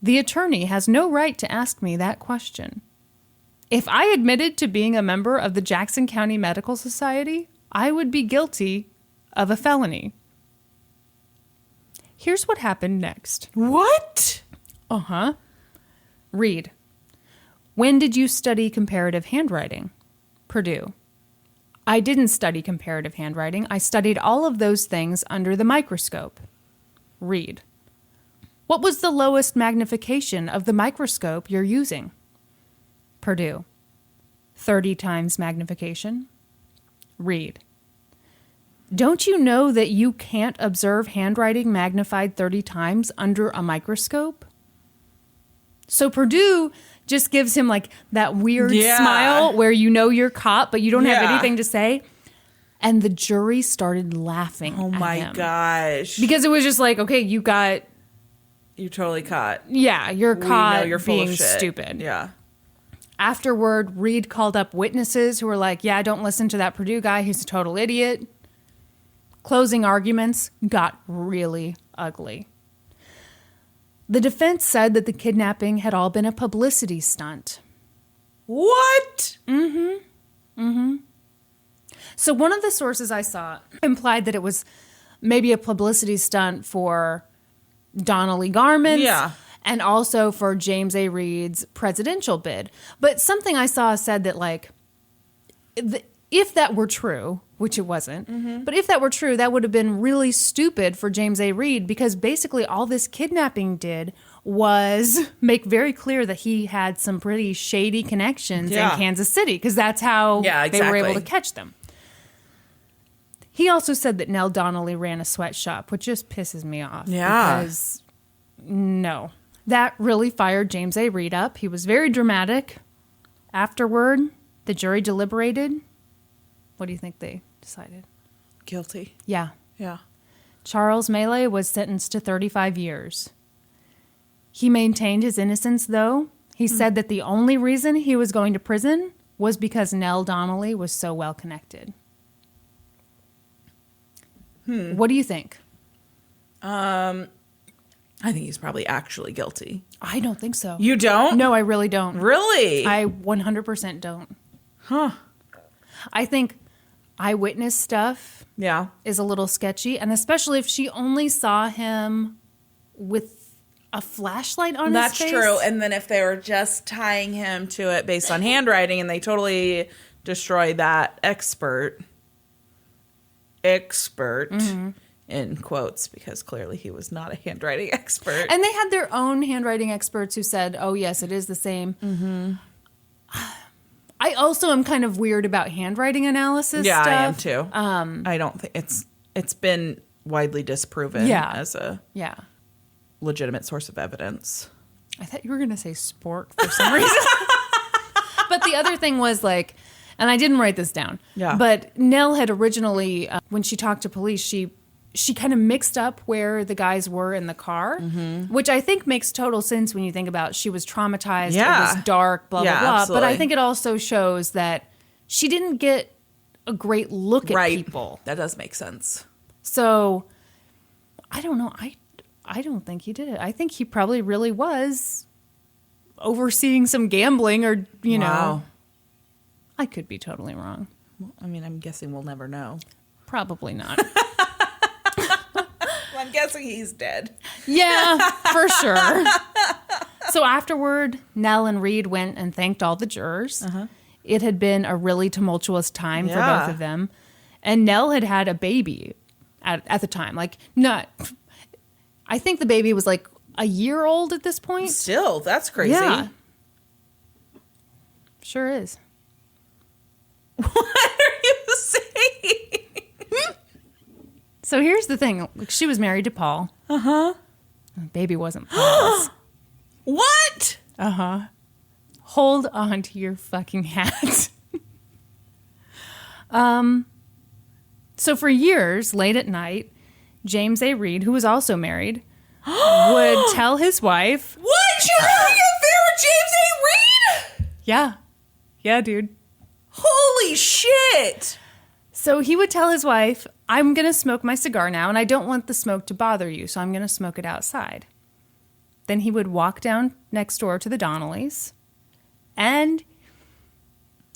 The attorney has no right to ask me that question. If I admitted to being a member of the Jackson County Medical Society, I would be guilty of a felony. Here's what happened next. What? Uh-huh. Reed. When did you study comparative handwriting? Perdue. I didn't study comparative handwriting. I studied all of those things under the microscope. Reed. What was the lowest magnification of the microscope you're using? Perdue. 30 times magnification. Reed. Don't you know that you can't observe handwriting magnified 30 times under a microscope? So Perdue just gives him like that weird smile where you know you're caught, but you don't have anything to say. And the jury started laughing. Oh my gosh. Because it was just like, okay, you're totally caught. Yeah, you're caught know you're full being of shit. stupid. Yeah. Afterward, Reed called up witnesses who were like, yeah, don't listen to that Perdue guy. He's a total idiot. Closing arguments got really ugly. The defense said that the kidnapping had all been a publicity stunt. What? So one of the sources I saw implied that it was maybe a publicity stunt for Donnelly Garments. Yeah. And also for James A. Reed's presidential bid. But something I saw said that, like, if that were true, which it wasn't, but if that were true, that would have been really stupid for James A. Reed, because basically all this kidnapping did was make very clear that he had some pretty shady connections in Kansas City, because that's how they were able to catch them. He also said that Nell Donnelly ran a sweatshop, which just pisses me off. Yeah. Because, no. That really fired James A. Reed up. He was very dramatic. Afterward, the jury deliberated. What do you think they decided? Guilty. Yeah. Yeah. Charles Melee was sentenced to 35 years. He maintained his innocence, though. He said that the only reason he was going to prison was because Nell Donnelly was so well connected. What do you think? I think he's probably actually guilty. I don't think so. You don't? No, I really don't. Really? I 100% don't. Huh. I think eyewitness stuff Yeah. is a little sketchy, and especially if she only saw him with a flashlight on That's his face. true. And then if they were just tying him to it based on handwriting and they totally destroyed that expert in quotes, because clearly he was not a handwriting expert. And they had their own handwriting experts who said, oh, yes, it is the same. I also am kind of weird about handwriting analysis stuff. I am too. I don't think it's been widely disproven as a legitimate source of evidence. I thought you were going to say sport for some reason. But the other thing was like, and I didn't write this down, but Nell had originally, when she talked to police, she kind of mixed up where the guys were in the car, which I think makes total sense when you think about she was traumatized, it was dark, blah, blah, blah. Absolutely. But I think it also shows that she didn't get a great look at people. That does make sense. So, I don't know. I don't think he did it. I think he probably really was overseeing some gambling or, you know. Wow. I could be totally wrong. I mean, I'm guessing we'll never know. Probably not. I'm guessing he's dead. Yeah, for sure. So afterward, Nell and Reed went and thanked all the jurors. Uh-huh. It had been a really tumultuous time for both of them. And Nell had had a baby at the time. Like, I think the baby was like a year old at this point. Still, that's crazy. Yeah. Sure is. What are you saying? So here's the thing. She was married to Paul. Uh-huh. The baby wasn't Paul's. What? Uh-huh. Hold on to your fucking hat. So for years, late at night, James A. Reed, who was also married, would tell his wife... What? She was having an affair with James A. Reed? Yeah. Yeah, dude. Holy shit. So he would tell his wife, I'm going to smoke my cigar now, and I don't want the smoke to bother you, so I'm going to smoke it outside. Then he would walk down next door to the Donnellys, and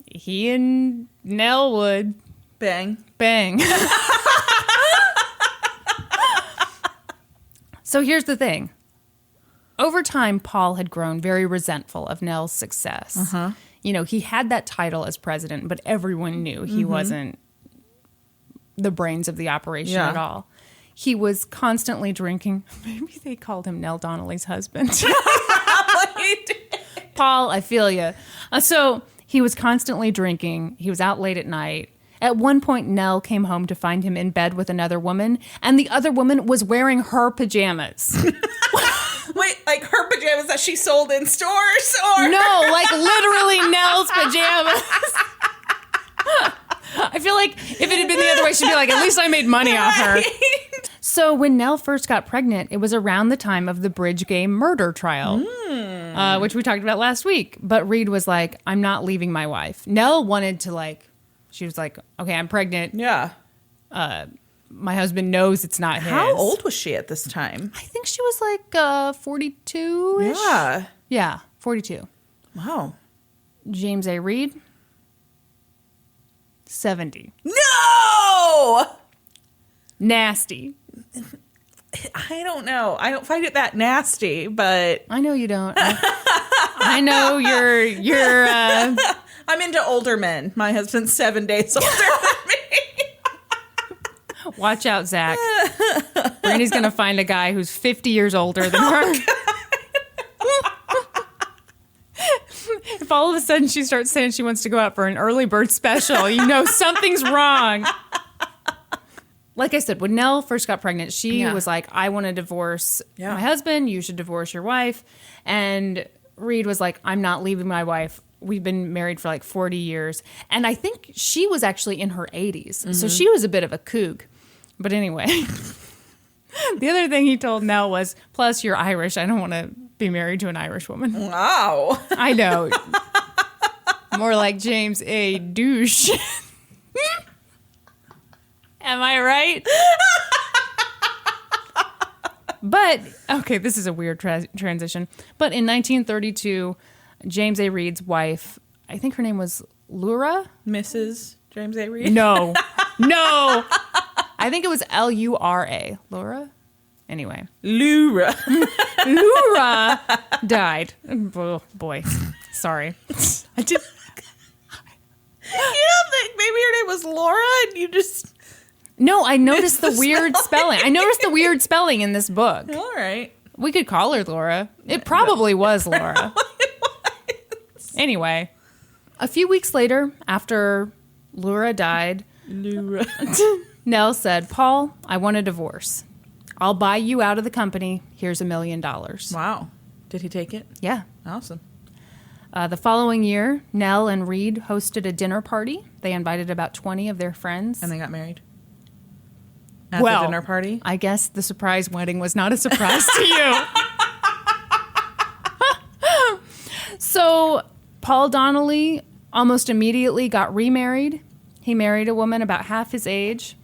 he and Nell would... Bang. So here's the thing. Over time, Paul had grown very resentful of Nell's success. Uh-huh. You know, he had that title as president, but everyone knew he wasn't the brains of the operation at all. He was constantly drinking. Maybe they called him Nell Donnelly's husband. Paul, I feel you. So he was constantly drinking. He was out late at night. At one point, Nell came home to find him in bed with another woman, and the other woman was wearing her pajamas. Wait, like her pajamas that she sold in stores? Or No, like literally Nell's pajamas. I feel like if it had been the other way, she'd be like, at least I made money off her. So when Nell first got pregnant, it was around the time of the Bridge Game murder trial, which we talked about last week. But Reed was like, I'm not leaving my wife. Nell wanted to she was like, okay, I'm pregnant. Yeah. My husband knows it's not his. How old was she at this time? I think she was like 42-ish. Yeah. Yeah, 42. Wow. James A. Reed, 70. No! Nasty. I don't know. I don't find it that nasty, but I know you don't. I know you're I'm into older men. My husband's 7 days older than me. Watch out, Zach. Brandy's going to find a guy who's 50 years older than her. If all of a sudden she starts saying she wants to go out for an early bird special, you know something's wrong. Like I said, when Nell first got pregnant, she was like, I want to divorce my husband. You should divorce your wife. And Reed was like, I'm not leaving my wife. We've been married for like 40 years. And I think she was actually in her 80s. Mm-hmm. So she was a bit of a kook. But anyway, the other thing he told Nell was, plus you're Irish. I don't want to be married to an Irish woman. Wow. I know. More like James A. Douche. Am I right? But, okay, this is a weird transition. But in 1932, James A. Reed's wife, I think her name was Lura? Mrs. James A. Reed? No. I think it was Lura. Laura? Anyway. Lura died. Oh, boy. Sorry. I did. You don't think maybe her name was Laura and you just... No, I noticed the weird spelling. I noticed the weird spelling in this book. All right. We could call her Laura. It probably was Laura. Anyway, a few weeks later, after Laura died, Nell said, Paul, I want a divorce. I'll buy you out of the company. Here's $1 million. Wow. Did he take it? Yeah. Awesome. The following year, Nell and Reed hosted a dinner party. They invited about 20 of their friends. And they got married? At the dinner party? I guess the surprise wedding was not a surprise to you. So Paul Donnelly almost immediately got remarried. He married a woman about half his age.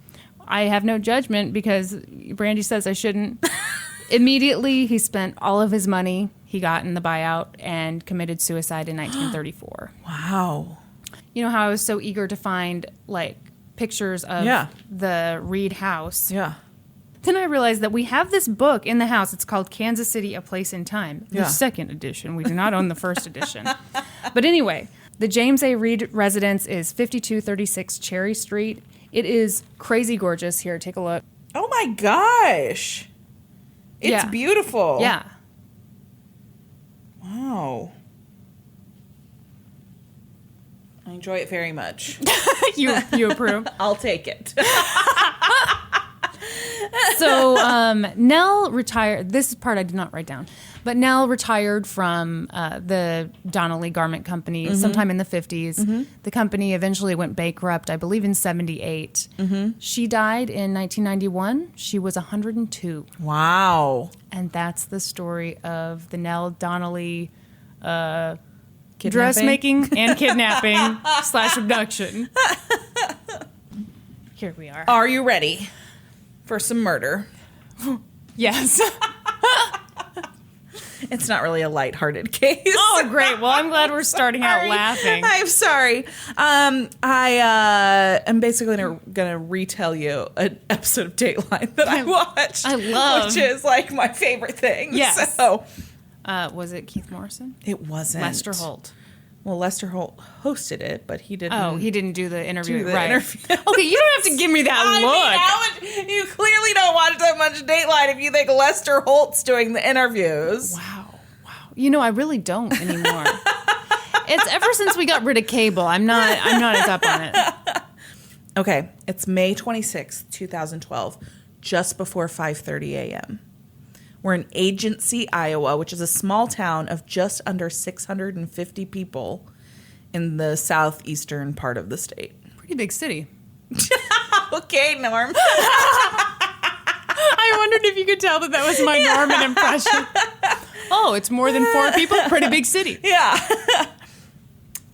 I have no judgment because Brandi says I shouldn't. Immediately, he spent all of his money. he got in the buyout and committed suicide in 1934. Wow. You know how I was so eager to find, like, pictures of the Reed house? Yeah. Then I realized that we have this book in the house. It's called Kansas City, A Place in Time. The second edition. We do not own the first edition. But anyway, the James A. Reed residence is 5236 Cherry Street. It is crazy gorgeous. Here, take a look. Oh my gosh. It's beautiful. Yeah. Wow. I enjoy it very much. You approve? I'll take it. So Nell retired. This part I did not write down. But Nell retired from the Donnelly Garment Company sometime in the 50s. The company eventually went bankrupt, I believe, in 78. She died in 1991. She was 102. Wow. And that's the story of the Nell Donnelly Kidnapping? dressmaking and kidnapping / abduction. Here we are. Are you ready for some murder? Yes. It's not really a lighthearted case. Oh, great. Well, I'm glad we're starting out laughing. I'm sorry. I am basically going to retell you an episode of Dateline that I watched. I love. Which is like my favorite thing. Yes. So, was it Keith Morrison? it wasn't. Lester Holt. Well, Lester Holt hosted it, but he didn't. Oh, he didn't do the interview. do the right. interview. Okay, you don't have to give me that look. You clearly don't watch that much Dateline if you think Lester Holt's doing the interviews. Wow. You know, I really don't anymore. It's ever since we got rid of cable. I'm not as up on it. Okay, it's May 26th, 2012, just before 5:30 a.m. We're in Agency, Iowa, which is a small town of just under 650 people in the southeastern part of the state. Pretty big city. Okay, Norm. I wondered if you could tell that was my Norman impression. Oh, it's more than 4 people? Pretty big city. Yeah.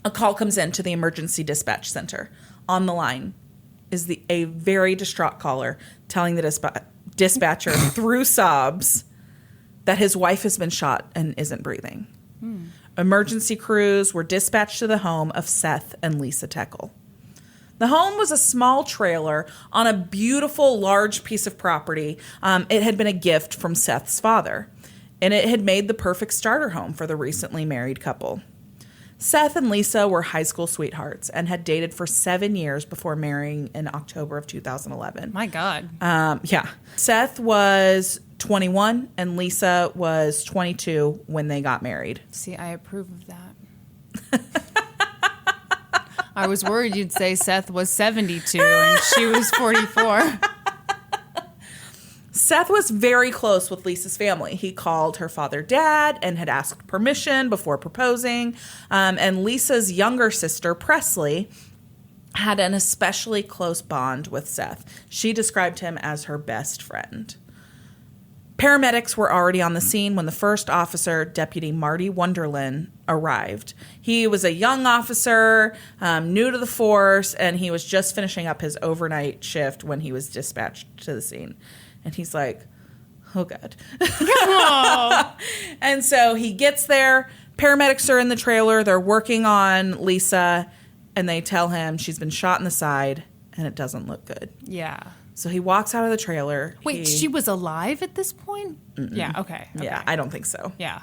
A call comes in to the emergency dispatch center. On the line is a very distraught caller telling the dispatcher through sobs that his wife has been shot and isn't breathing. Emergency crews were dispatched to the home of Seth and Lisa Techel. The home was a small trailer on a beautiful, large piece of property. It had been a gift from Seth's father, and it had made the perfect starter home for the recently married couple. Seth and Lisa were high school sweethearts and had dated for 7 years before marrying in October of 2011. My God. Yeah. Seth was 21 and Lisa was 22 when they got married. See, I approve of that. I was worried you'd say Seth was 72 and she was 44. Seth was very close with Lisa's family. He called her father dad and had asked permission before proposing. And Lisa's younger sister, Presley, had an especially close bond with Seth. She described him as her best friend. Paramedics were already on the scene when the first officer, Deputy Marty Wonderland, arrived. He was a young officer, new to the force, and he was just finishing up his overnight shift when he was dispatched to the scene. And he's like, oh, God. And so he gets there. Paramedics are in the trailer. They're working on Lisa, and they tell him she's been shot in the side, and it doesn't look good. Yeah. So he walks out of the trailer. Wait, she was alive at this point? Yeah, okay. Yeah, I don't think so. Yeah.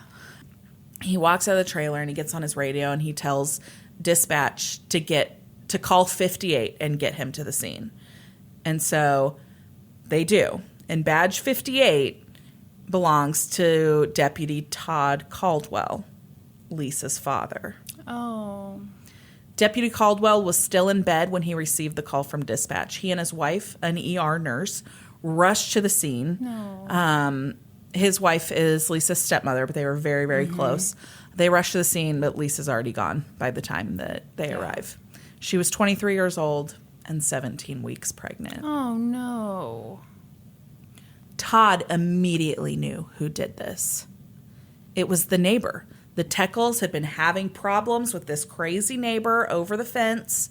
He walks out of the trailer and he gets on his radio and he tells dispatch to call 58 and get him to the scene. And so they do. And badge 58 belongs to Deputy Todd Caldwell, Lisa's father. Oh. Deputy Caldwell was still in bed when he received the call from dispatch. He and his wife, an ER nurse, rushed to the scene. No. His wife is Lisa's stepmother, but they were very, very close. They rushed to the scene, but Lisa's already gone by the time that they arrive. She was 23 years old and 17 weeks pregnant. Oh, no. Todd immediately knew who did this. It was the neighbor. The Techels had been having problems with this crazy neighbor over the fence.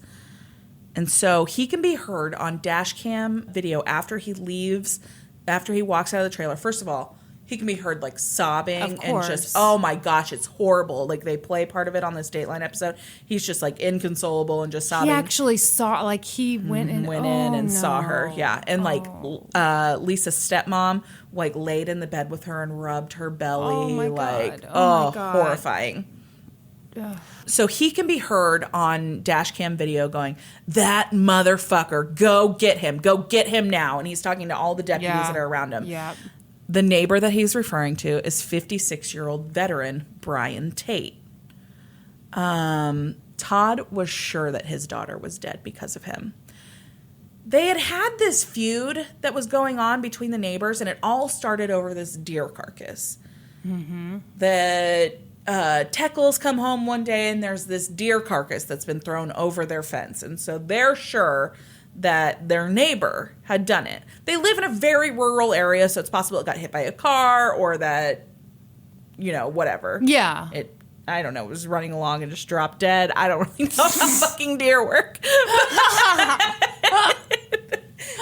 And so he can be heard on dash cam video after he walks out of the trailer. First of all, He can be heard like sobbing Of and course. just, oh my gosh, it's horrible. Like they play part of it on this Dateline episode. He's just like inconsolable and just sobbing. He actually saw, like he went in and saw her. no. Yeah. And like Lisa's stepmom like laid in the bed with her and rubbed her belly. Oh my like, God. Oh my God. horrifying. Ugh. So he can be heard on dash cam video going, that motherfucker, go get him now. And he's talking to all the deputies that are around him. Yeah. The neighbor that he's referring to is 56-year-old veteran Brian Tate. Todd was sure that his daughter was dead because of him. They had this feud that was going on between the neighbors, and it all started over this deer carcass. Mm-hmm. That Techels come home one day, and there's this deer carcass that's been thrown over their fence. And so they're sure that their neighbor had done it. They live in a very rural area, so it's possible it got hit by a car or that, whatever. Yeah. I don't know, it was running along and just dropped dead. I don't really know how fucking deer work.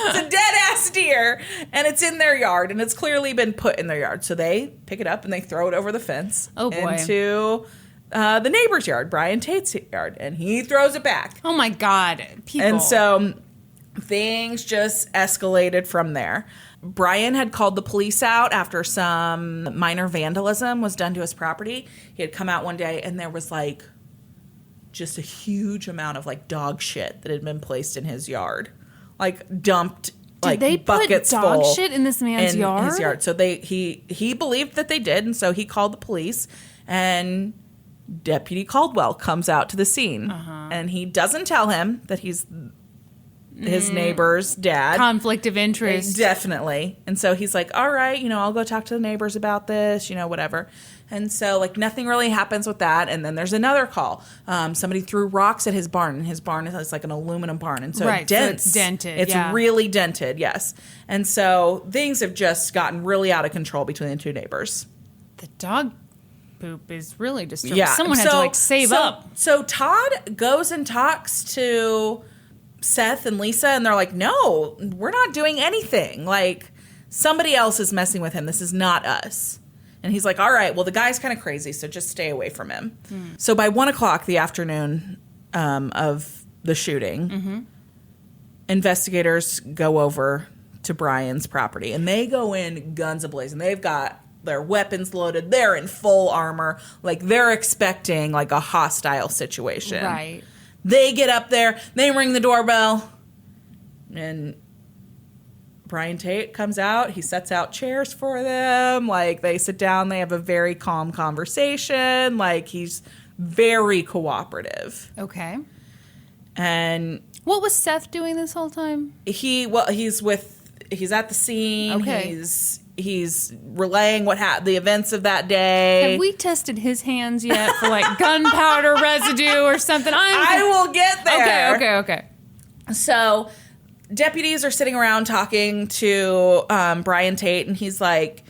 It's a dead-ass deer, and it's in their yard, and it's clearly been put in their yard. So they pick it up, and they throw it over the fence into the neighbor's yard, Brian Tate's yard, and he throws it back. Oh, my God. People. And so things just escalated from there. Brian had called the police out after some minor vandalism was done to his property. He had come out one day, and there was, like, just a huge amount of, like, dog shit that had been placed in his yard. Like, dumped, like, they buckets put full. dog shit in this man's yard? His yard. So he believed that they did, and so he called the police, and Deputy Caldwell comes out to the scene. And he doesn't tell him that he's his neighbor's dad. Conflict of interest. Definitely. And so he's like, all right, I'll go talk to the neighbors about this, whatever. And so, like, nothing really happens with that. And then there's another call. Somebody threw rocks at his barn, and his barn is like an aluminum barn. And so Right, it dents. so it's dented, It's yeah. really dented, yes. And so things have just gotten really out of control between the two neighbors. The dog poop is really disturbing. Yeah. Someone had to, like, save up. So Todd goes and talks to Seth and Lisa, and they're like, no, we're not doing anything. Like, somebody else is messing with him. This is not us. And he's like, all right, well, the guy's kind of crazy, so just stay away from him. So by 1 o'clock the afternoon of the shooting, investigators go over to Brian's property, and they go in guns a-blazing. They've got their weapons loaded. They're in full armor. Like, they're expecting, like, a hostile situation. Right. They get up there, they ring the doorbell, and Brian Tate comes out. He sets out chairs for them. Like, they sit down, they have a very calm conversation. Like, he's very cooperative. Okay. And What was Seth doing this whole time? he's at the scene. Okay. He's relaying the events of that day. Have we tested his hands yet for, like, gunpowder residue or something? I will get there. Okay. So deputies are sitting around talking to Brian Tate, and he's like,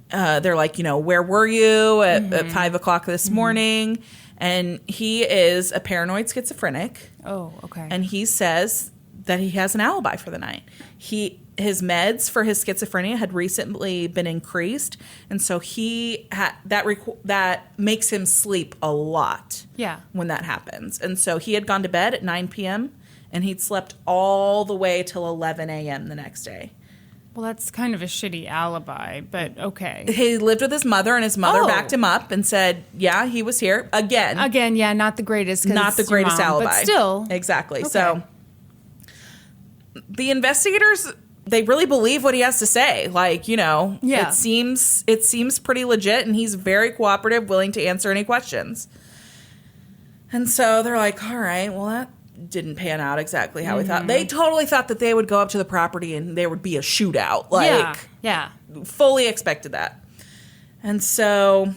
they're like, where were you at 5 o'clock this morning? And he is a paranoid schizophrenic. Oh, okay. And he says that he has an alibi for the night. His meds for his schizophrenia had recently been increased, and so that makes him sleep a lot. Yeah. When that happens, and so he had gone to bed at 9 p.m. and he'd slept all the way till 11 a.m. the next day. Well, that's kind of a shitty alibi, but okay. He lived with his mother, and his mother Oh. backed him up and said, "Yeah, he was here again." Again, yeah, not the greatest. 'Cause Not the it's your greatest mom, alibi. but still. Exactly. Okay. So the investigators, they really believe what he has to say. Like, Yeah. it seems pretty legit, and he's very cooperative, willing to answer any questions. And so they're like, all right, well, that didn't pan out exactly how we thought. They totally thought that they would go up to the property and there would be a shootout. Like, Yeah. fully expected that. And so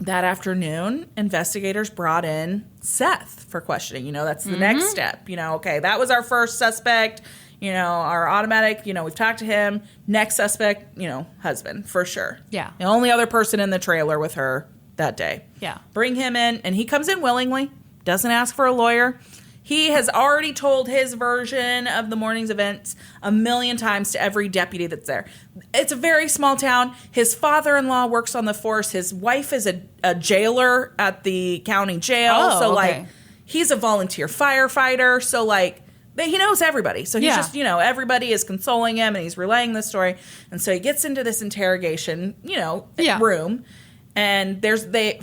that afternoon, investigators brought in Seth for questioning. That's the next step. Okay, that was our first suspect. Our automatic, we've talked to him. Next suspect, husband, for sure. Yeah. The only other person in the trailer with her that day. Yeah. Bring him in, and he comes in willingly, doesn't ask for a lawyer. He has already told his version of the morning's events a million times to every deputy that's there. It's a very small town. His father-in-law works on the force. His wife is a jailer at the county jail. Oh, so, okay. like, he's a volunteer firefighter. So, like, he knows everybody. So he's just, everybody is consoling him and he's relaying this story. And so he gets into this interrogation, room. And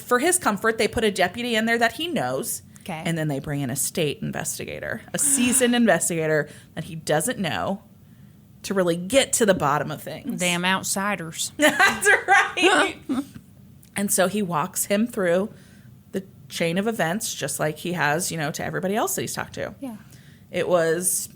for his comfort, they put a deputy in there that he knows. Okay. And then they bring in a state investigator, a seasoned investigator that he doesn't know to really get to the bottom of things. Damn outsiders. That's right. And so he walks him through the chain of events just like he has, to everybody else that he's talked to. Yeah. It was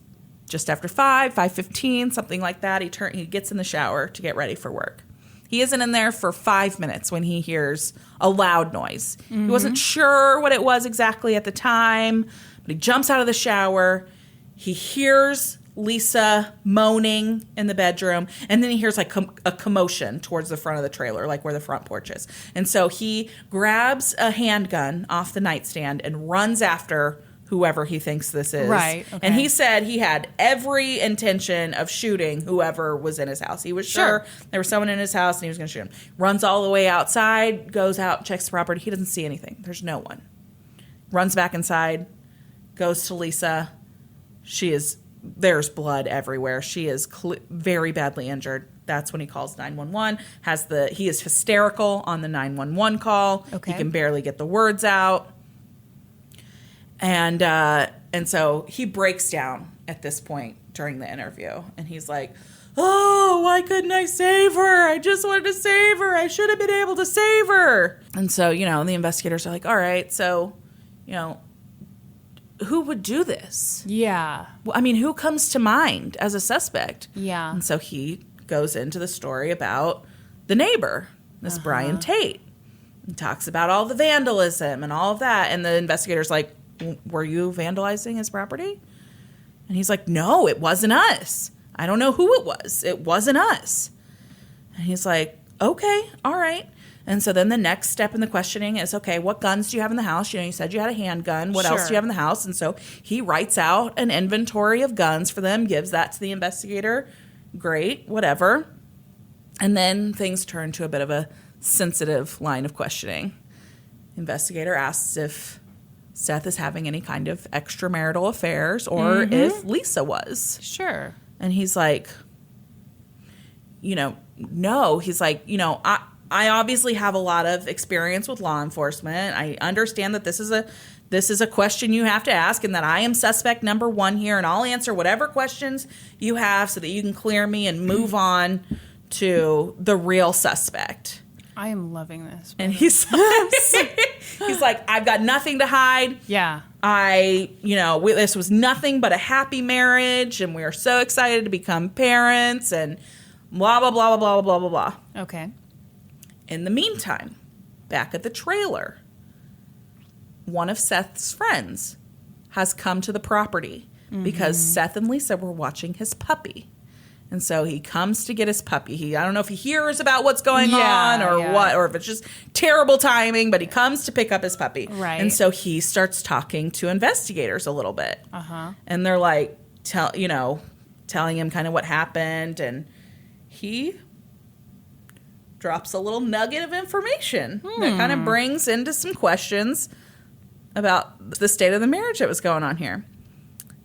just after 5:15, something like that. He gets in the shower to get ready for work. He isn't in there for 5 minutes when he hears a loud noise. He wasn't sure what it was exactly at the time, but he jumps out of the shower. He hears Lisa moaning in the bedroom, and then he hears like a commotion towards the front of the trailer, like where the front porch is. And so he grabs a handgun off the nightstand and runs after whoever he thinks this is. Right. Okay. And he said he had every intention of shooting whoever was in his house. He was sure there was someone in his house and he was going to shoot him. Runs all the way outside, goes out, checks the property. He doesn't see anything. There's no one. Runs back inside, goes to Lisa. There's blood everywhere. She is very badly injured. That's when he calls 911. He is hysterical on the 911 call. Okay. He can barely get the words out. And so he breaks down at this point during the interview. And he's like, oh, why couldn't I save her? I just wanted to save her. I should have been able to save her. And so, the investigators are like, all right, so, who would do this? Yeah. Well, I mean, who comes to mind as a suspect? Yeah. And so he goes into the story about the neighbor, this Brian Tate. He talks about all the vandalism and all of that. And the investigator's like, were you vandalizing his property? And he's like, no, it wasn't us. I don't know who it was. It wasn't us. And he's like, okay, all right. And so then the next step in the questioning is, okay, what guns do you have in the house? You said you had a handgun. What else do you have in the house? And so he writes out an inventory of guns for them, gives that to the investigator. Great, whatever. And then things turn to a bit of a sensitive line of questioning. Investigator asks if Seth is having any kind of extramarital affairs or if Lisa was. Sure. And he's like, no. He's like, I obviously have a lot of experience with law enforcement. I understand that this is a question you have to ask and that I am suspect number one here, and I'll answer whatever questions you have so that you can clear me and move on to the real suspect. I am loving this. And he's like, I've got nothing to hide. Yeah. This was nothing but a happy marriage, and we are so excited to become parents, and blah, blah, blah, blah, blah, blah, blah, blah. Okay. In the meantime, back at the trailer, one of Seth's friends has come to the property because Seth and Lisa were watching his puppy. And so he comes to get his puppy. I don't know if he hears about what's going on or what, or if it's just terrible timing, but he comes to pick up his puppy. Right. And so he starts talking to investigators a little bit. Uh-huh. And they're like, telling him kind of what happened. And he drops a little nugget of information that kind of brings into some questions about the state of the marriage that was going on here.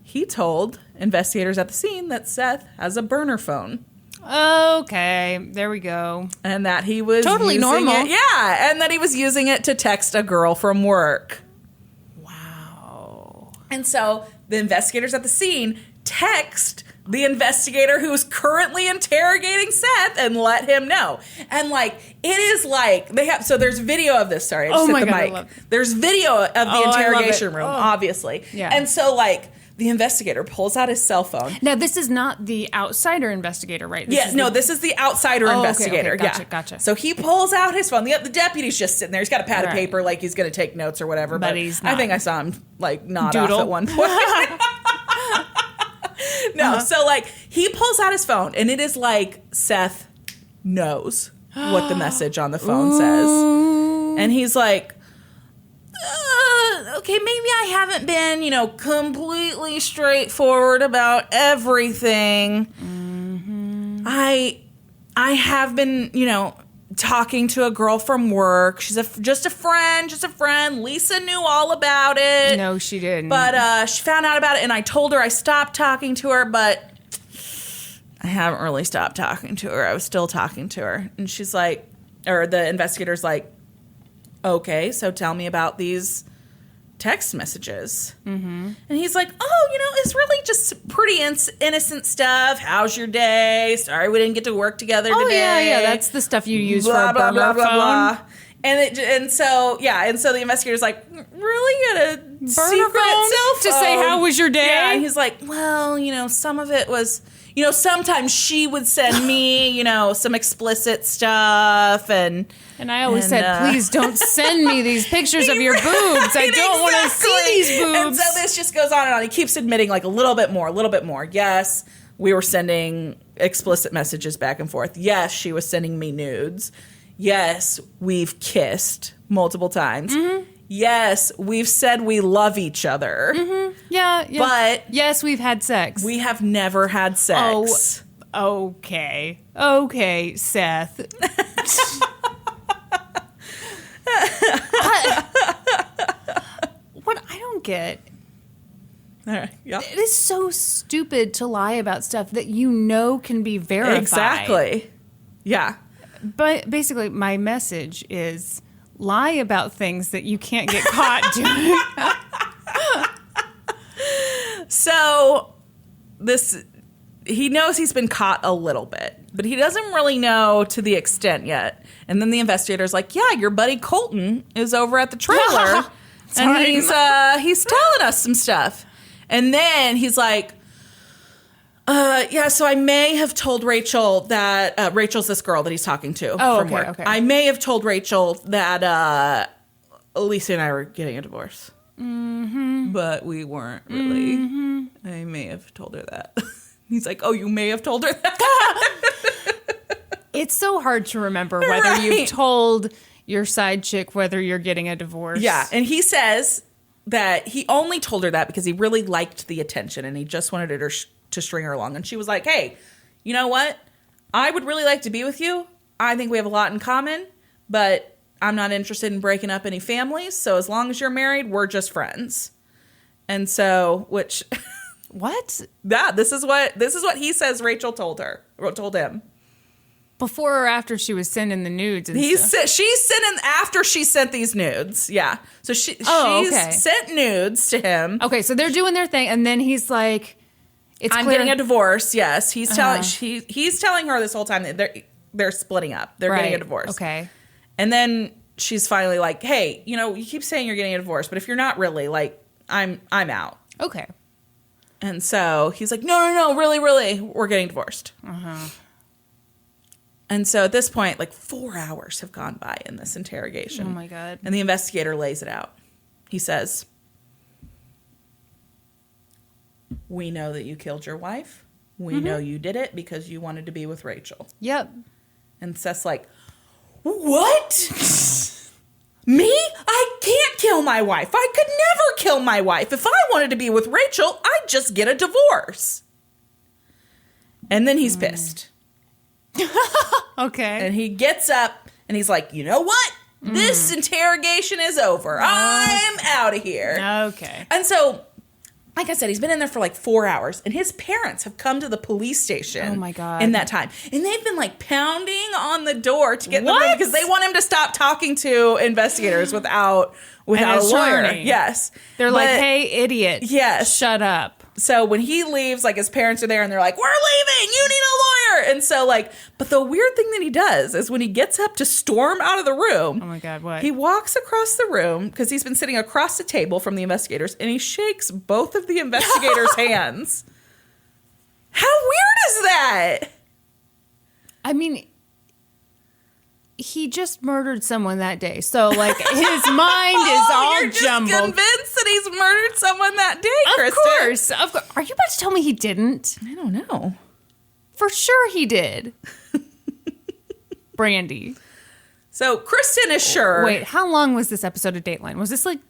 He told investigators at the scene that Seth has a burner phone. Okay, there we go. And that he was totally normal. And that he was using it to text a girl from work. Wow. And so the investigators at the scene text the investigator who's currently interrogating Seth and let him know. And it is there's video of this. Sorry, I just hit the mic. There's video of the interrogation room, obviously. Yeah. And so the investigator pulls out his cell phone. Now, this is not the outsider investigator, right? This is the outsider investigator. Okay, gotcha. So he pulls out his phone. The deputy's just sitting there. He's got a pad of paper like he's going to take notes or whatever. But he's not. I think I saw him nod off at one point. No, so he pulls out his phone and it is Seth knows what the message on the phone says. And he's like, okay, maybe I haven't been, completely straightforward about everything. Mm-hmm. I have been, talking to a girl from work. She's just a friend. Lisa knew all about it. No, she didn't. But she found out about it, and I told her I stopped talking to her, but I haven't really stopped talking to her. I was still talking to her. And she's like, or the investigator's like, okay, so tell me about these text messages. Mm-hmm. And he's like, it's really just pretty innocent stuff. How's your day? Sorry we didn't get to work together today. Yeah, that's the stuff you use for a burner phone. Blah. And so the investigator's like, really at a Burner secret phone cell phone to say how was your day? Yeah, and he's like, well, some of it was, sometimes she would send me, some explicit stuff and I always said, please don't send me these pictures of your boobs. I don't want to see these boobs. And so this just goes on and on. He keeps admitting like a little bit more. Yes, we were sending explicit messages back and forth. Yes, she was sending me nudes. Yes, we've kissed multiple times. Mm-hmm. Yes, we've said we love each other. Mm-hmm. Yeah. But yes, we've had sex. We have never had sex. Oh, okay, Seth. What I don't get. All right. Yep. It is so stupid to lie about stuff that can be verified. Exactly. Yeah. But basically, my message is lie about things that you can't get caught doing. So he knows he's been caught a little bit, but he doesn't really know to the extent yet. And then the investigator's like, yeah, your buddy Colton is over at the trailer and he's telling us some stuff. And then he's like, so I may have told Rachel that Rachel's this girl that he's talking to from work. Okay. I may have told Rachel that Lisa and I were getting a divorce. Mm-hmm. But we weren't really. Mm-hmm. I may have told her that. He's like, oh, you may have told her that? It's so hard to remember whether you've told your side chick whether you're getting a divorce. Yeah, and he says that he only told her that because he really liked the attention and he just wanted her to string her along. And she was like, hey, you know what? I would really like to be with you. I think we have a lot in common, but I'm not interested in breaking up any families. So as long as you're married, we're just friends. And so, which... What? Yeah, this is what he says Rachel told him. Before or after she was sending the nudes and stuff? She's sending after she sent these nudes. Yeah. So she's sent nudes to him. Okay, so they're doing their thing, and then he's like, I'm getting a divorce. Yes. He's telling her this whole time that they're splitting up. They're getting a divorce. Okay. And then she's finally like, hey, you keep saying you're getting a divorce, but if you're not really, like, I'm out. Okay. And so he's like, no, really, we're getting divorced. Uh-huh. And so at this point, like 4 hours have gone by in this interrogation. Oh, my God. And the investigator lays it out. He says, we know that you killed your wife. We know you did it because you wanted to be with Rachel. Yep. And Seth's like, what? Me? I can't kill my wife. I could never kill my wife. If I wanted to be with Rachel, I'd just get a divorce. And then he's pissed. Okay. And he gets up and he's like, you know what? This interrogation is over. I'm out of here. Okay. And so, like I said, he's been in there for like 4 hours, and his parents have come to the police station. Oh my God. In that time. And they've been like pounding on the door to get them in because they want him to stop talking to investigators without a lawyer. Yes. They're like, hey, idiot. Yes. Shut up. So when he leaves, like his parents are there and they're like, we're leaving. You need a lawyer. And so like, but the weird thing that he does is when he gets up to storm out of the room. Oh my God, what? He walks across the room because he's been sitting across the table from the investigators and he shakes both of the investigators' hands. How weird is that? I mean, he just murdered someone that day. So, like, his mind is all you're just jumbled. Convinced that he's murdered someone that day, Kristen. Of course. Are you about to tell me he didn't? I don't know. For sure he did. Brandi. So, Kristen is sure. Wait, how long was this episode of Dateline? Was this like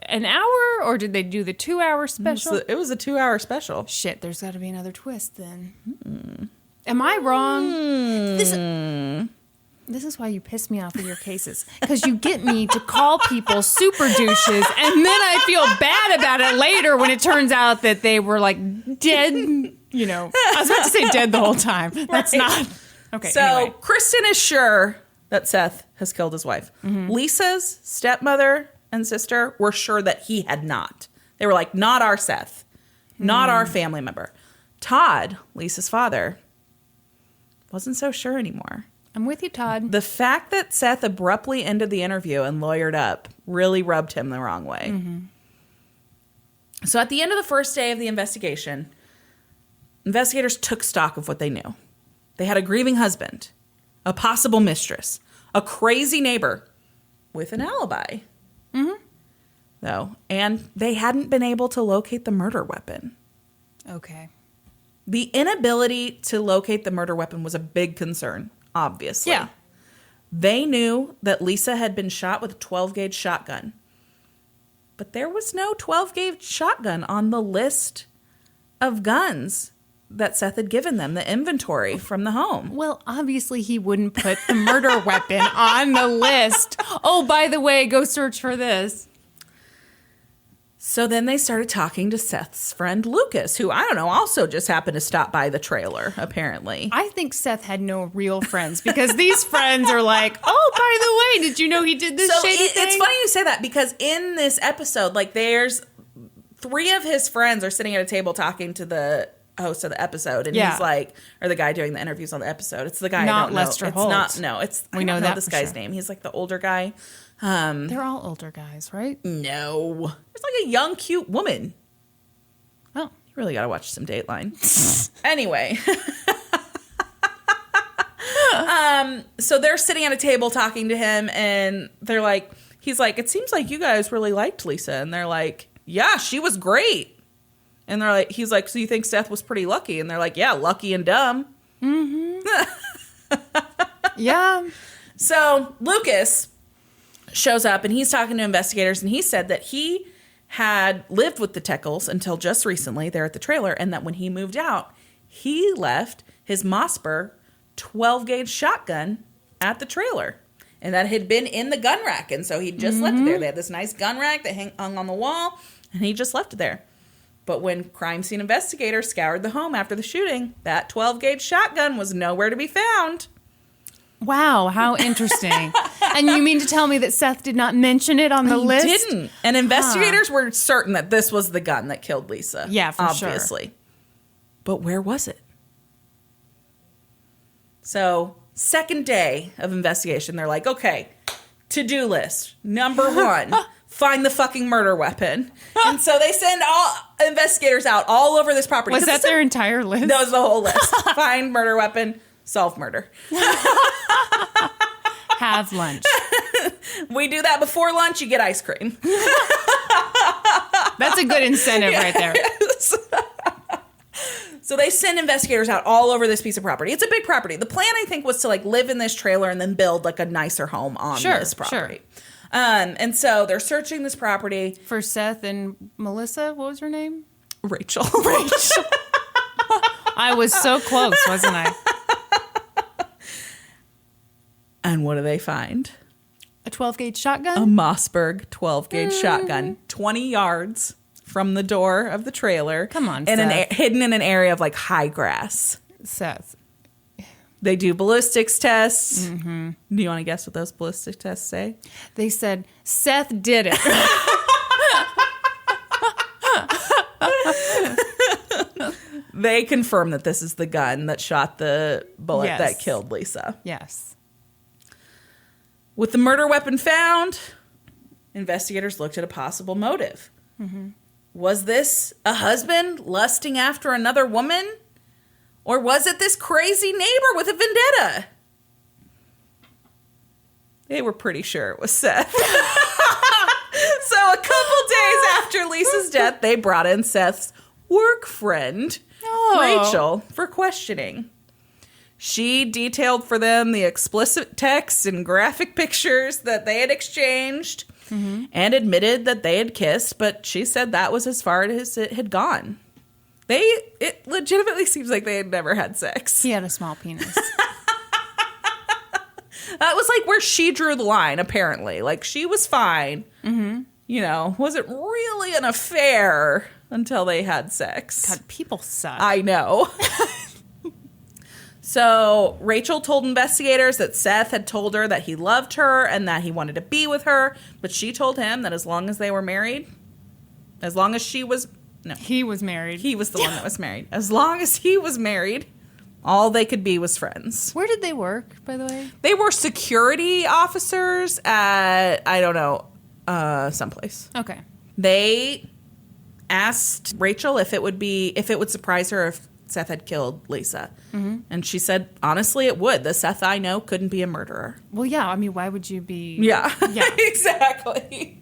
an hour, or did they do the 2-hour special? It was a 2-hour special. Shit, there's got to be another twist then. Am I wrong? This is why you piss me off with your cases. Because you get me to call people super douches, and then I feel bad about it later when it turns out that they were like dead, you know. I was about to say dead the whole time. That's not. Okay, so anyway. Kristen is sure that Seth has killed his wife. Lisa's stepmother and sister were sure that he had not. They were like, not our Seth. Not our family member. Todd, Lisa's father, wasn't so sure anymore. I'm with you, Todd. The fact that Seth abruptly ended the interview and lawyered up really rubbed him the wrong way. So at the end of the first day of the investigation, investigators took stock of what they knew. They had a grieving husband, a possible mistress, a crazy neighbor with an alibi. Though, and they hadn't been able to locate the murder weapon. Okay. The inability to locate the murder weapon was a big concern, obviously. Yeah. They knew that Lisa had been shot with a 12-gauge shotgun. But there was no 12-gauge shotgun on the list of guns that Seth had given them, the inventory from the home. Well, obviously he wouldn't put the murder weapon on the list. Oh, by the way, go search for this. So then they started talking to Seth's friend Lucas, who, I don't know, also just happened to stop by the trailer, apparently. I think Seth had no real friends because these friends are like, oh, by the way, did you know he did this shady thing? It's funny you say that because in this episode, like, there's 3 of his friends are sitting at a table talking to the host of the episode, and he's like, or the guy doing the interviews on the episode. It's the guy not I don't Lester know. Holt. It's not. No, it's we I know don't that this for guy's sure. name. He's like the older guy. They're all older guys, right? No, there's like a young, cute woman. Oh, You really got to watch some Dateline. Anyway. So they're sitting at a table talking to him, and they're like, he's like, it seems like you guys really liked Lisa. And they're like, yeah, she was great. And they're like, he's like, so you think Seth was pretty lucky? And they're like, yeah, lucky and dumb. yeah. So Lucas shows up, and he's talking to investigators, and he said that he had lived with the Techels until just recently. They're at the trailer, and that when he moved out, he left his Mossberg 12-gauge shotgun at the trailer, and that had been in the gun rack, and so he just left it there. They had this nice gun rack that hung on the wall, and he just left it there. But when crime scene investigators scoured the home after the shooting, that 12-gauge shotgun was nowhere to be found. Wow, how interesting. And you mean to tell me that Seth did not mention it on the list? He didn't. And investigators were certain that this was the gun that killed Lisa. Yeah, for sure. Obviously. But where was it? So, second day of investigation, they're like, okay, to-do list. Number 1, find the fucking murder weapon. And so they send all investigators out all over this property. Was that their entire list? That was the whole list. Find murder weapon, solve murder. Have lunch. We do that before lunch, you get ice cream. That's a good incentive right there. So they send investigators out all over this piece of property. It's a big property. The plan, I think, was to like live in this trailer and then build like a nicer home on this property. And so they're searching this property. For Seth and Melissa, what was her name? Rachel. I was so close, wasn't I? And what do they find? A 12-gauge shotgun? A Mossberg 12-gauge shotgun, 20 yards from the door of the trailer. Come on, and Seth. hidden in an area of like high grass. Seth. They do ballistics tests. Do you want to guess what those ballistic tests say? They said, Seth did it. They confirm that this is the gun that shot the bullet Yes. that killed Lisa. Yes. With the murder weapon found, investigators looked at a possible motive. Was this a husband lusting after another woman? Or was it this crazy neighbor with a vendetta? They were pretty sure it was Seth. So a couple days after Lisa's death, they brought in Seth's work friend, Rachel, for questioning. She detailed for them the explicit texts and graphic pictures that they had exchanged. and admitted that they had kissed, but she said that was as far as it had gone. It legitimately seems like they had never had sex. He had a small penis. That was like where she drew the line, apparently. Like, she was fine. You know, wasn't really an affair until they had sex. God, people suck. I know. So Rachel told investigators that Seth had told her that he loved her and that he wanted to be with her, but she told him that as long as they were married, as long as she was... No. He was married. He was the one that was married. As long as he was married, all they could be was friends. Where did they work, by the way? They were security officers at, I don't know, someplace. Okay. They asked Rachel if it would surprise her if Seth had killed Lisa. And she said, honestly, it would. The Seth I know couldn't be a murderer. Well, yeah. I mean, why would you be... Yeah. Yeah. Exactly.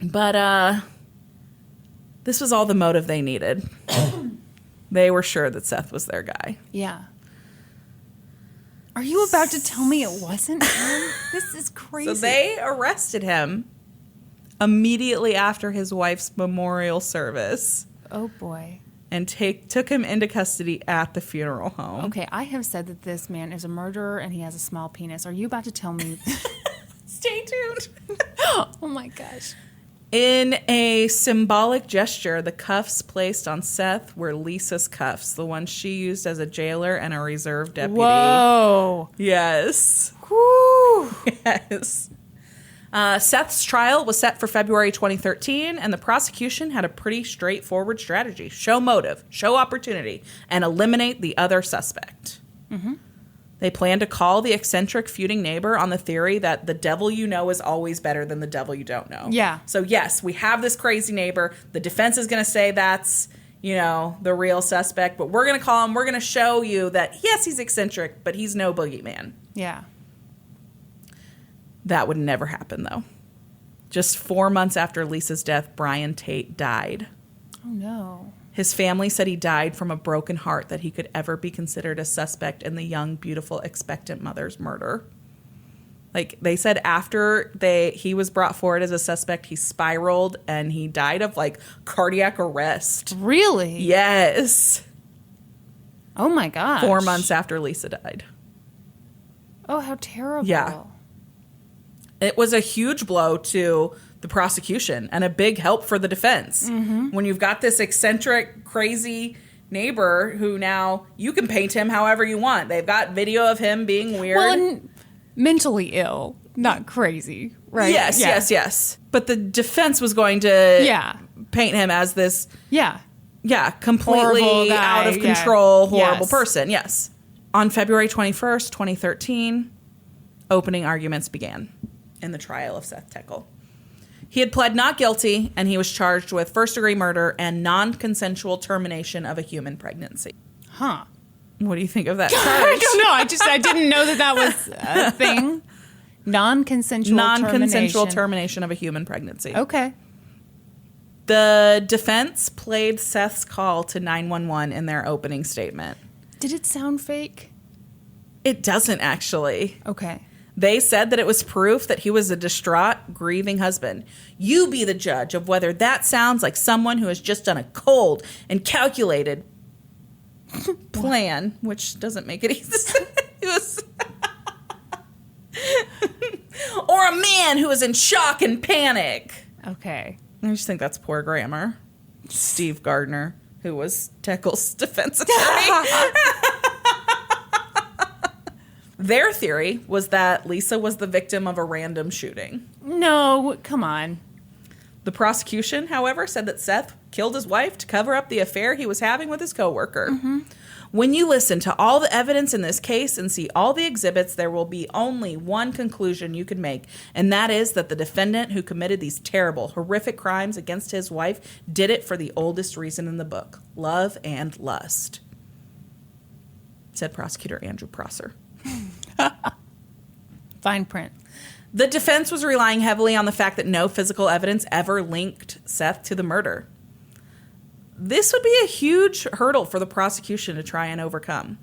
But this was all the motive they needed. They were sure that Seth was their guy. Yeah. Are you about to tell me it wasn't him? This is crazy. So they arrested him immediately after his wife's memorial service. Oh, boy. And took him into custody at the funeral home. Okay, I have said that this man is a murderer and he has a small penis. Are you about to tell me? Stay tuned. Oh my gosh. In a symbolic gesture, the cuffs placed on Seth were Lisa's cuffs, the ones she used as a jailer and a reserve deputy. Whoa. Yes. Woo. Yes. Seth's trial was set for February 2013, and the prosecution had a pretty straightforward strategy. Show motive, show opportunity, and eliminate the other suspect. They planned to call the eccentric feuding neighbor on the theory that the devil you know is always better than the devil you don't know. Yeah. So, yes, we have this crazy neighbor. The defense is going to say that's, the real suspect, but we're going to call him. We're going to show you that, yes, he's eccentric, but he's no boogeyman. Yeah. That would never happen, though. Just 4 months after Lisa's death, Brian Tate died. Oh, no. His family said he died from a broken heart that he could ever be considered a suspect in the young, beautiful, expectant mother's murder. Like, they said after he was brought forward as a suspect, he spiraled and he died of, cardiac arrest. Really? Yes. Oh, my gosh. 4 months after Lisa died. Oh, how terrible. Yeah. It was a huge blow to the prosecution and a big help for the defense. When you've got this eccentric, crazy neighbor who now you can paint him however you want. They've got video of him being weird. Well, and mentally ill, not crazy, right? Yes. But the defense was going to paint him as this, completely horrible guy, out of control, horrible Yes. person. Yes. On February 21st, 2013, opening arguments began in the trial of Seth Techel. He had pled not guilty, and he was charged with first-degree murder and non-consensual termination of a human pregnancy. Huh. What do you think of that charge? I don't know. I didn't know that was a thing. Non-consensual termination of a human pregnancy. Okay. The defense played Seth's call to 911 in their opening statement. Did it sound fake? It doesn't, actually. Okay. They said that it was proof that he was a distraught, grieving husband. You be the judge of whether that sounds like someone who has just done a cold and calculated plan, which doesn't make it easy. Or a man who is in shock and panic. Okay. I just think that's poor grammar. Steve Gardner, who was Techel's defense attorney. Their theory was that Lisa was the victim of a random shooting. No, come on. The prosecution, however, said that Seth killed his wife to cover up the affair he was having with his coworker. When you listen to all the evidence in this case and see all the exhibits, there will be only one conclusion you can make, and that is that the defendant who committed these terrible, horrific crimes against his wife did it for the oldest reason in the book, love and lust, said prosecutor Andrew Prosser. Fine print. The defense was relying heavily on the fact that no physical evidence ever linked Seth to the murder. This would be a huge hurdle for the prosecution to try and overcome.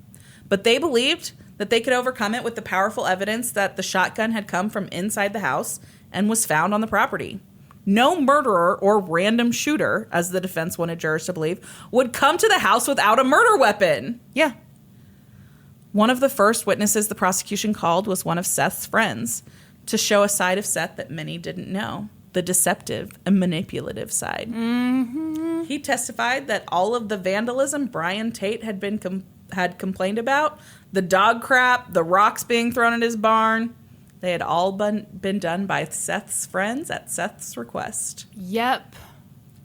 But they believed that they could overcome it with the powerful evidence that the shotgun had come from inside the house and was found on the property. No murderer or random shooter, as the defense wanted jurors to believe, would come to the house without a murder weapon. Yeah. One of the first witnesses the prosecution called was one of Seth's friends to show a side of Seth that many didn't know, the deceptive and manipulative side. Mm-hmm. He testified that all of the vandalism Brian Tate had complained about, the dog crap, the rocks being thrown at his barn, they had all been done by Seth's friends at Seth's request. Yep.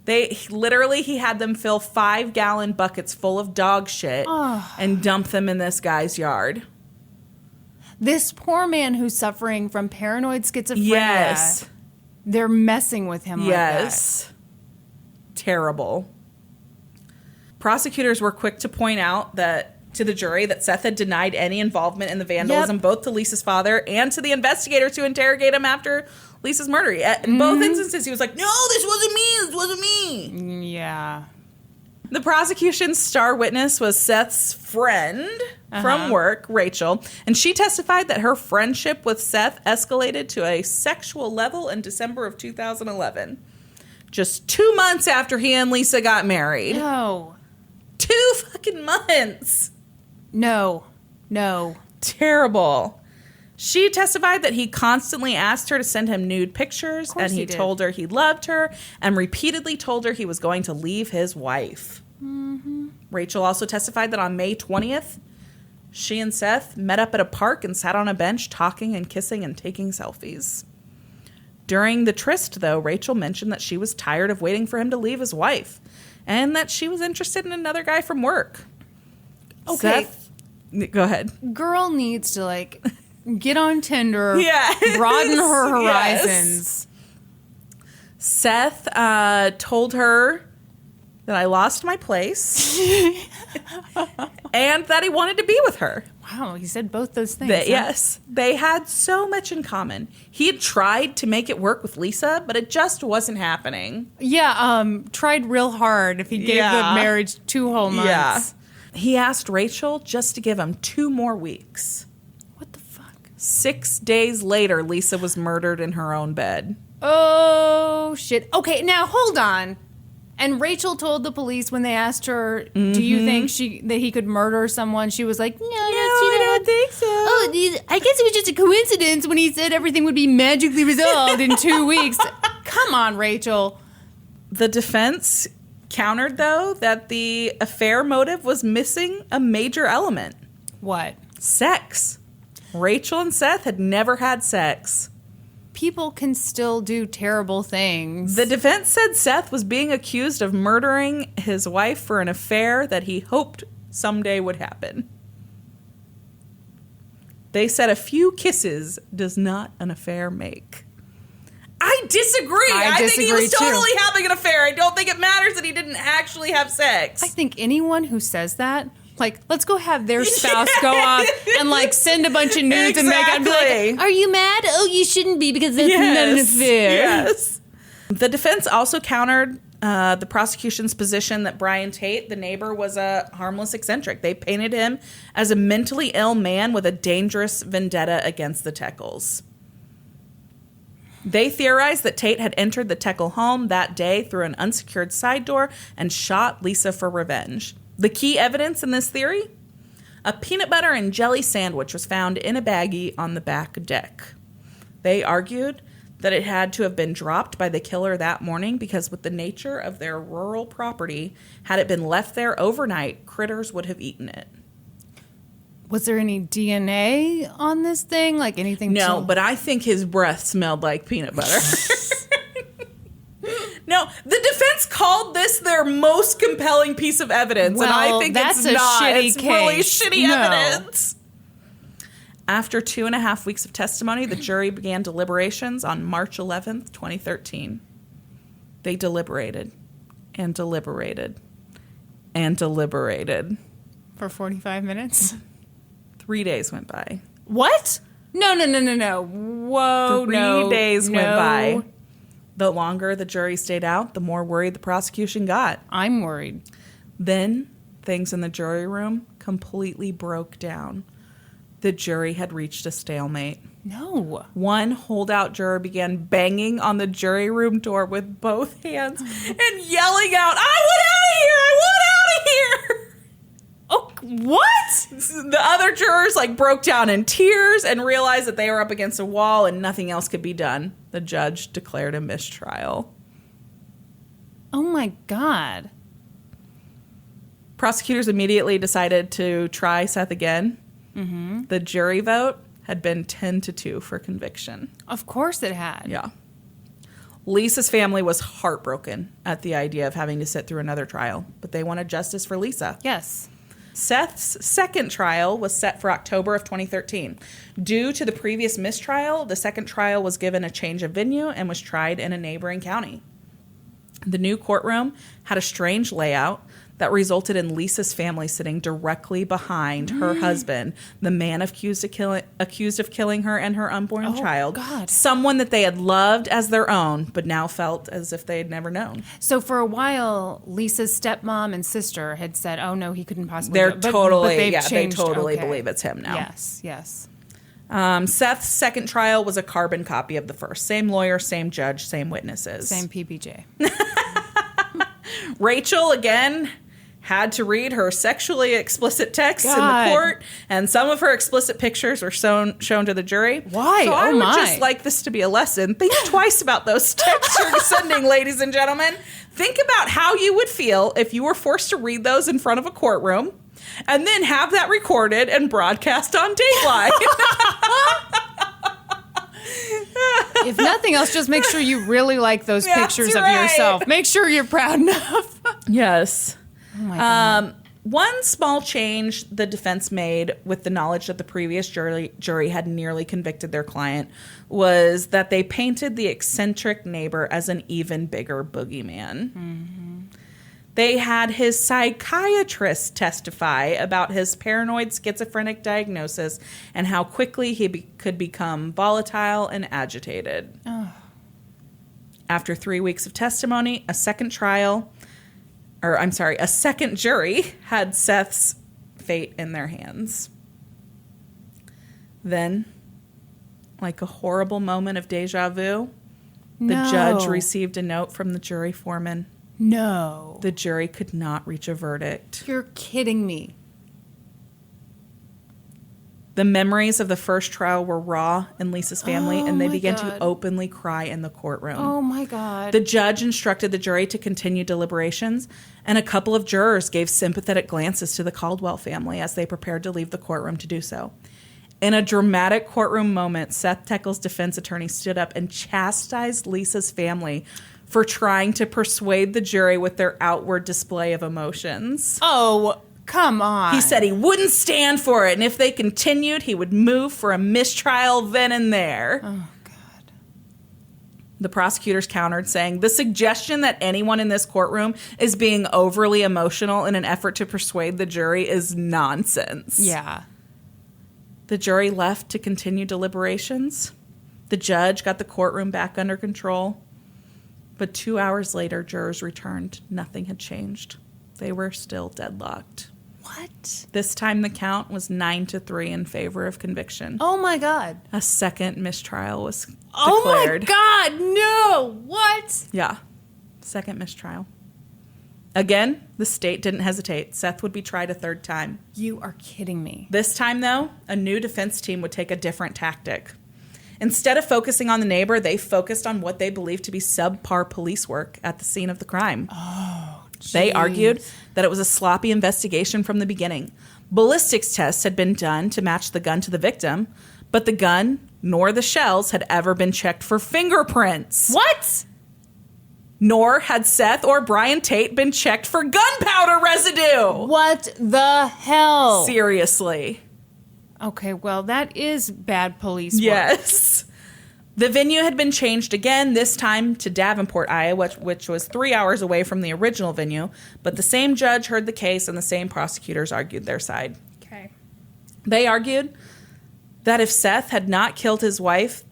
He had them fill 5-gallon buckets full of dog shit and dump them in this guy's yard. This poor man who's suffering from paranoid schizophrenia. Yes. They're messing with him like that. Terrible. Prosecutors were quick to point out to the jury that Seth had denied any involvement in the vandalism, both to Lisa's father and to the investigators who interrogate him after Lisa's murder. In both instances, he was like, no, this wasn't me. Yeah. The prosecution's star witness was Seth's friend from work, Rachel, and she testified that her friendship with Seth escalated to a sexual level in December of 2011. Just 2 months after he and Lisa got married. No. 2 fucking months. No. Terrible. She testified that he constantly asked her to send him nude pictures, and he told her he loved her and repeatedly told her he was going to leave his wife. Mm-hmm. Rachel also testified that on May 20th, she and Seth met up at a park and sat on a bench talking and kissing and taking selfies. During the tryst, though, Rachel mentioned that she was tired of waiting for him to leave his wife and that she was interested in another guy from work. Okay. Seth, go ahead. Girl needs to, get on Tinder, Yeah. broaden her horizons. Yes. Seth told her that I lost my place and that he wanted to be with her. Wow, he said both those things. Yes. They had so much in common. He had tried to make it work with Lisa, but it just wasn't happening. Yeah, tried real hard if he gave the marriage 2 whole months. Yeah. He asked Rachel just to give him 2 more weeks. What the fuck? 6 days later, Lisa was murdered in her own bed. Oh, shit. Okay, now hold on. And Rachel told the police when they asked her, do you think that he could murder someone? She was like, no, I don't think so. Oh, I guess it was just a coincidence when he said everything would be magically resolved in 2 weeks. Come on, Rachel. The defense countered, though, that the affair motive was missing a major element. What? Sex. Rachel and Seth had never had sex. People can still do terrible things. The defense said Seth was being accused of murdering his wife for an affair that he hoped someday would happen. They said a few kisses does not an affair make. I disagree. I think he was totally having an affair. I don't think it matters that he didn't actually have sex. I think anyone who says that, let's go have their spouse go off and send a bunch of nudes and make out. Be like, are you mad? Oh, you shouldn't be because that's not an affair. Yes. The defense also countered the prosecution's position that Brian Tate, the neighbor, was a harmless eccentric. They painted him as a mentally ill man with a dangerous vendetta against the Techels. They theorized that Tate had entered the Techel home that day through an unsecured side door and shot Lisa for revenge. The key evidence in this theory? A peanut butter and jelly sandwich was found in a baggie on the back deck. They argued that it had to have been dropped by the killer that morning because with the nature of their rural property, had it been left there overnight, critters would have eaten it. Was there any DNA on this thing? Anything? No, but I think his breath smelled like peanut butter. No, the defense called this their most compelling piece of evidence, and I think it's not. It's really shitty evidence. After 2.5 weeks of testimony, the jury began deliberations on March 11th, 2013. They deliberated and deliberated and deliberated. For 45 minutes? 3 days went by. What? No. Whoa, 3 days went by. The longer the jury stayed out, the more worried the prosecution got. I'm worried. Then things in the jury room completely broke down. The jury had reached a stalemate. No. One holdout juror began banging on the jury room door with both hands and yelling out, "I want out of here! I want out of here!" Oh, what? The other jurors broke down in tears and realized that they were up against a wall and nothing else could be done. The judge declared a mistrial. Oh my God. Prosecutors immediately decided to try Seth again. Mm-hmm. The jury vote had been 10-2 for conviction. Of course it had. Yeah. Lisa's family was heartbroken at the idea of having to sit through another trial, but they wanted justice for Lisa. Yes. Seth's second trial was set for October of 2013. Due to the previous mistrial, the second trial was given a change of venue and was tried in a neighboring county. The new courtroom had a strange layout that resulted in Lisa's family sitting directly behind her husband, the man accused of killing her and her unborn child. God. Someone that they had loved as their own, but now felt as if they had never known. So for a while, Lisa's stepmom and sister had said, "Oh no, he couldn't possibly." They're do it." But totally, they've they changed. totally Okay. believe it's him now. Yes, yes. Seth's second trial was a carbon copy of the first. Same lawyer, same judge, same witnesses. Same PBJ. Rachel, again, had to read her sexually explicit texts in God. the court, and some of her explicit pictures were shown to the jury. Why? So I Oh, would my. just like this to be a lesson. Think twice about those texts you're sending, ladies and gentlemen. Think about how you would feel if you were forced to read those in front of a courtroom and then have that recorded and broadcast on Dateline. If nothing else, just make sure you really like those That's pictures of right. yourself. Make sure you're proud enough. Yes. Oh my God. One small change the defense made with the knowledge that the previous jury had nearly convicted their client was that they painted the eccentric neighbor as an even bigger boogeyman. Mm-hmm. They had his psychiatrist testify about his paranoid schizophrenic diagnosis and how quickly he could become volatile and agitated. Oh. After 3 weeks of testimony, a second jury had Seth's fate in their hands. Then, like a horrible moment of deja vu, the judge received a note from the jury foreman. No. The jury could not reach a verdict. You're kidding me. The memories of the first trial were raw in Lisa's family, and they my began God. to openly cry in the courtroom. Oh my God. The judge instructed the jury to continue deliberations, and a couple of jurors gave sympathetic glances to the Caldwell family as they prepared to leave the courtroom to do so. In a dramatic courtroom moment, Seth Techel's defense attorney stood up and chastised Lisa's family for trying to persuade the jury with their outward display of emotions. Oh, come on. He said he wouldn't stand for it, and if they continued, he would move for a mistrial then and there. Oh, God. The prosecutors countered, saying, "The suggestion that anyone in this courtroom is being overly emotional in an effort to persuade the jury is nonsense." Yeah. The jury left to continue deliberations. The judge got the courtroom back under control. But 2 hours later, jurors returned. Nothing had changed. They were still deadlocked. What? This time the count was 9-3 in favor of conviction. Oh my God. A second mistrial was declared. Oh my God. No. What? Yeah. Second mistrial. Again, the state didn't hesitate. Seth would be tried a third time. You are kidding me. This time, though, a new defense team would take a different tactic. Instead of focusing on the neighbor, they focused on what they believed to be subpar police work at the scene of the crime. Oh, geez. They argued that it was a sloppy investigation from the beginning. Ballistics tests had been done to match the gun to the victim, but the gun nor the shells had ever been checked for fingerprints. What? Nor had Seth or Brian Tate been checked for gunpowder residue. What the hell? Seriously. Okay, well, that is bad police work. Yes. The venue had been changed again, this time to Davenport, Iowa, which was 3 hours away from the original venue, but the same judge heard the case and the same prosecutors argued their side. Okay. They argued that if Seth had not killed his wife,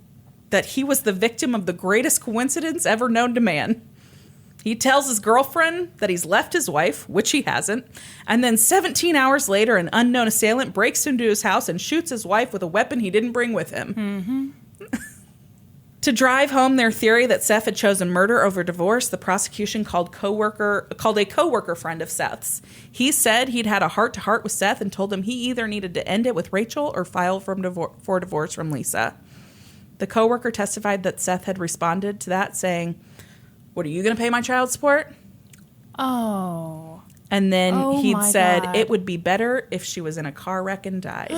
that he was the victim of the greatest coincidence ever known to man. He tells his girlfriend that he's left his wife, which he hasn't. And then 17 hours later, an unknown assailant breaks into his house and shoots his wife with a weapon he didn't bring with him. Mm-hmm. To drive home their theory that Seth had chosen murder over divorce, the prosecution called a coworker friend of Seth's. He said he'd had a heart-to-heart with Seth and told him he either needed to end it with Rachel or file for divorce from Lisa. The coworker testified that Seth had responded to that saying, "What, are you going to pay my child support?" Oh. And then he'd said, God. "It would be better if she was in a car wreck and died."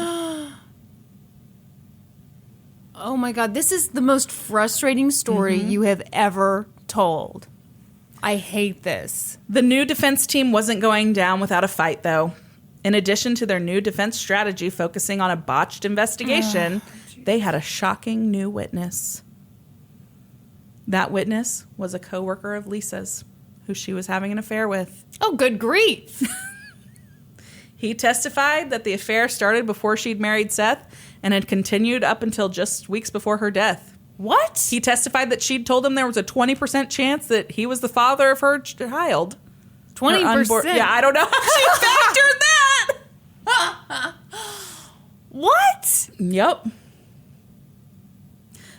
Oh my God. This is the most frustrating story you have ever told. I hate this. The new defense team wasn't going down without a fight, though. In addition to their new defense strategy focusing on a botched investigation, they had a shocking new witness. That witness was a coworker of Lisa's, who she was having an affair with. Oh, good grief. He testified that the affair started before she'd married Seth and had continued up until just weeks before her death. What? He testified that she'd told him there was a 20% chance that he was the father of her child. 20%? Yeah, I don't know how she factored that. What? Yep.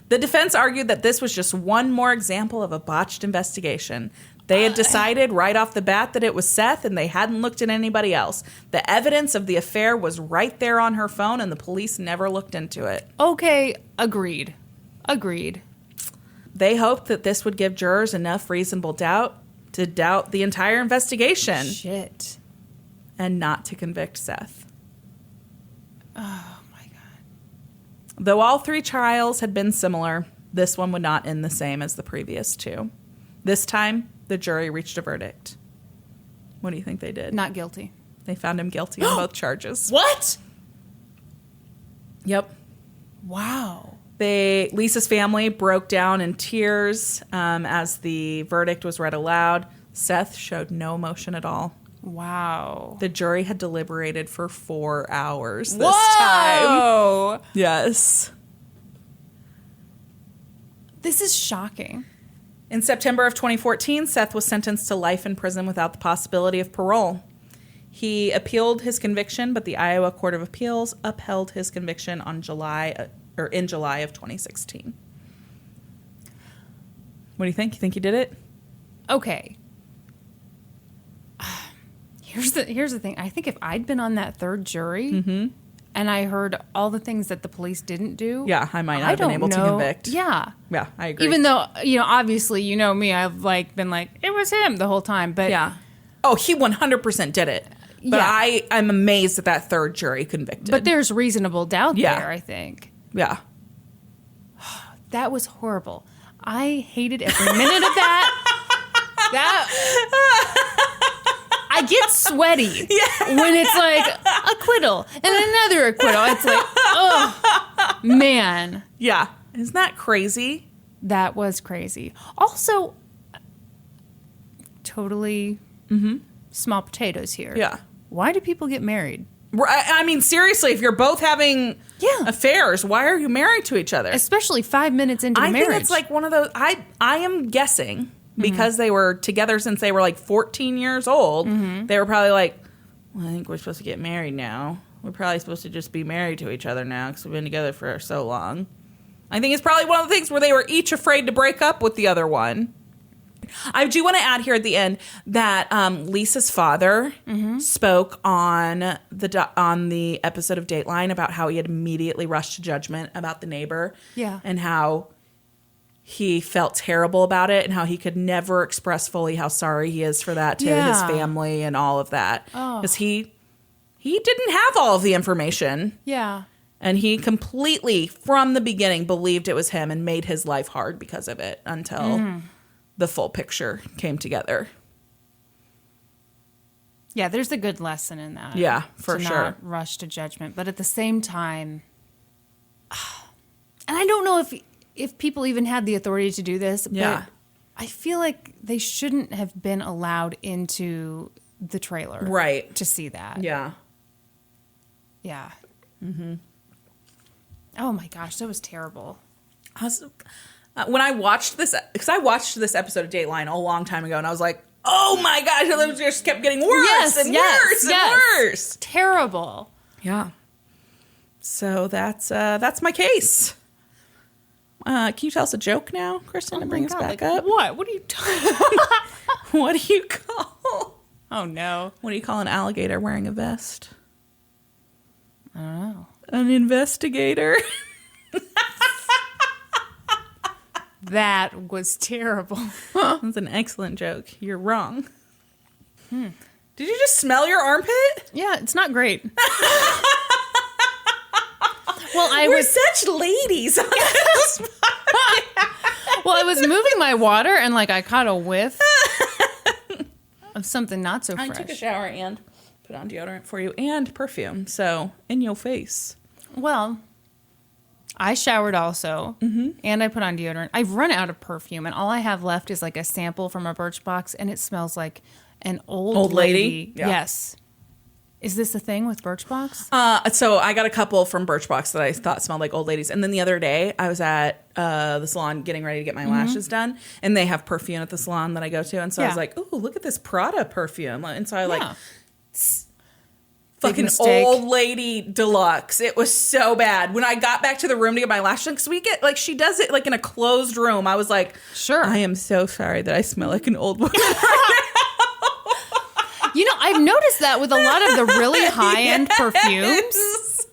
The defense argued that this was just one more example of a botched investigation. They had decided right off the bat that it was Seth, and they hadn't looked at anybody else. The evidence of the affair was right there on her phone, and the police never looked into it. Okay, agreed. They hoped that this would give jurors enough reasonable doubt to doubt the entire investigation. Shit. And not to convict Seth. Oh, my God. Though all three trials had been similar, this one would not end the same as the previous two. This time, the jury reached a verdict. What do you think they did? Not guilty. They found him guilty on both charges. What? Yep. Wow. Lisa's family broke down in tears as the verdict was read aloud. Seth showed no emotion at all. Wow. The jury had deliberated for 4 hours this time. Yes. This is shocking. In September of 2014, Seth was sentenced to life in prison without the possibility of parole. He appealed his conviction, but the Iowa Court of Appeals upheld his conviction in July of 2016. What do you think? You think he did it? Okay. Here's the thing. I think if I'd been on that third jury and I heard all the things that the police didn't do, yeah, I might not have been able to convict. Yeah. Yeah, I agree. Even though, obviously, me, I've been like, it was him the whole time. But yeah. Oh, he 100% did it. But yeah. I'm amazed that that third jury convicted. But there's reasonable doubt there, I think. Yeah. That was horrible. I hated every minute of that. I get sweaty when it's like acquittal and another acquittal. It's like, oh, man. Yeah. Isn't that crazy? That was crazy. Also, totally small potatoes here. Yeah. Why do people get married? I mean, seriously, if you're both having affairs, why are you married to each other? Especially 5 minutes into the marriage. I think it's like one of those, I am guessing, because they were together since they were like 14 years old, they were probably like, well, I think we're supposed to get married now. We're probably supposed to just be married to each other now because we've been together for so long. I think it's probably one of the things where they were each afraid to break up with the other one. I do want to add here at the end that Lisa's father spoke on the episode of Dateline about how he had immediately rushed to judgment about the neighbor. Yeah. And how he felt terrible about it and how he could never express fully how sorry he is for that to his family and all of that. Because he didn't have all of the information. Yeah. And he completely, from the beginning, believed it was him and made his life hard because of it until the full picture came together. Yeah, there's a good lesson in that. Yeah, for to sure. Not rush to judgment, but at the same time, and I don't know if people even had the authority to do this, but I feel like they shouldn't have been allowed into the trailer, to see that. Yeah. Oh my gosh, that was terrible. When I watched this, because I watched this episode of Dateline a long time ago, and I was like, oh my gosh, it just kept getting worse and worse and worse. Terrible. Yeah. So that's my case. Can you tell us a joke now, Kristen, to bring us back up? What? What are you talking about? What do you call? Oh, no. What do you call an alligator wearing a vest? I don't know. An investigator. That was terrible. That's an excellent joke. You're wrong. Did you just smell your armpit? Yeah, it's not great. Well, We're such ladies on this podcast. Well, I was moving my water and I caught a whiff of something not so fresh. I took a shower and put on deodorant for you and perfume. So, in your face. Well, I showered also, and I put on deodorant. I've run out of perfume, and all I have left is a sample from a Birchbox, and it smells like an old lady. Yeah. Yes. Is this a thing with Birchbox? So I got a couple from Birchbox that I thought smelled like old ladies. And then the other day, I was at the salon getting ready to get my lashes done, and they have perfume at the salon that I go to. And so I was like, ooh, look at this Prada perfume. And so I fucking old lady deluxe. It was so bad. When I got back to the room to get my lashes done, because we get, she does it in a closed room. I was like, sure. I am so sorry that I smell like an old woman. I've noticed that with a lot of the really high-end perfumes.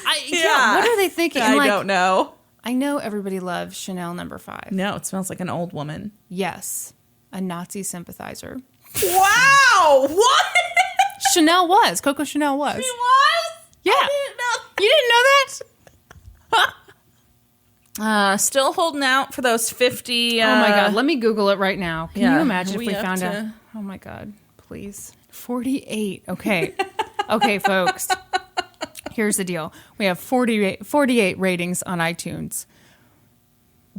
What are they thinking? I don't know. I know everybody loves Chanel No. 5. No, it smells like an old woman. Yes. A Nazi sympathizer. Wow! What? Chanel was. Coco Chanel was. She was? Yeah. I didn't know that. You didn't know that? Still holding out for those 50. Oh my God. Let me Google it right now. Can you imagine if we have found out? Oh my God. Please. 48. Okay. Okay, folks. Here's the deal. We have 48 ratings on iTunes.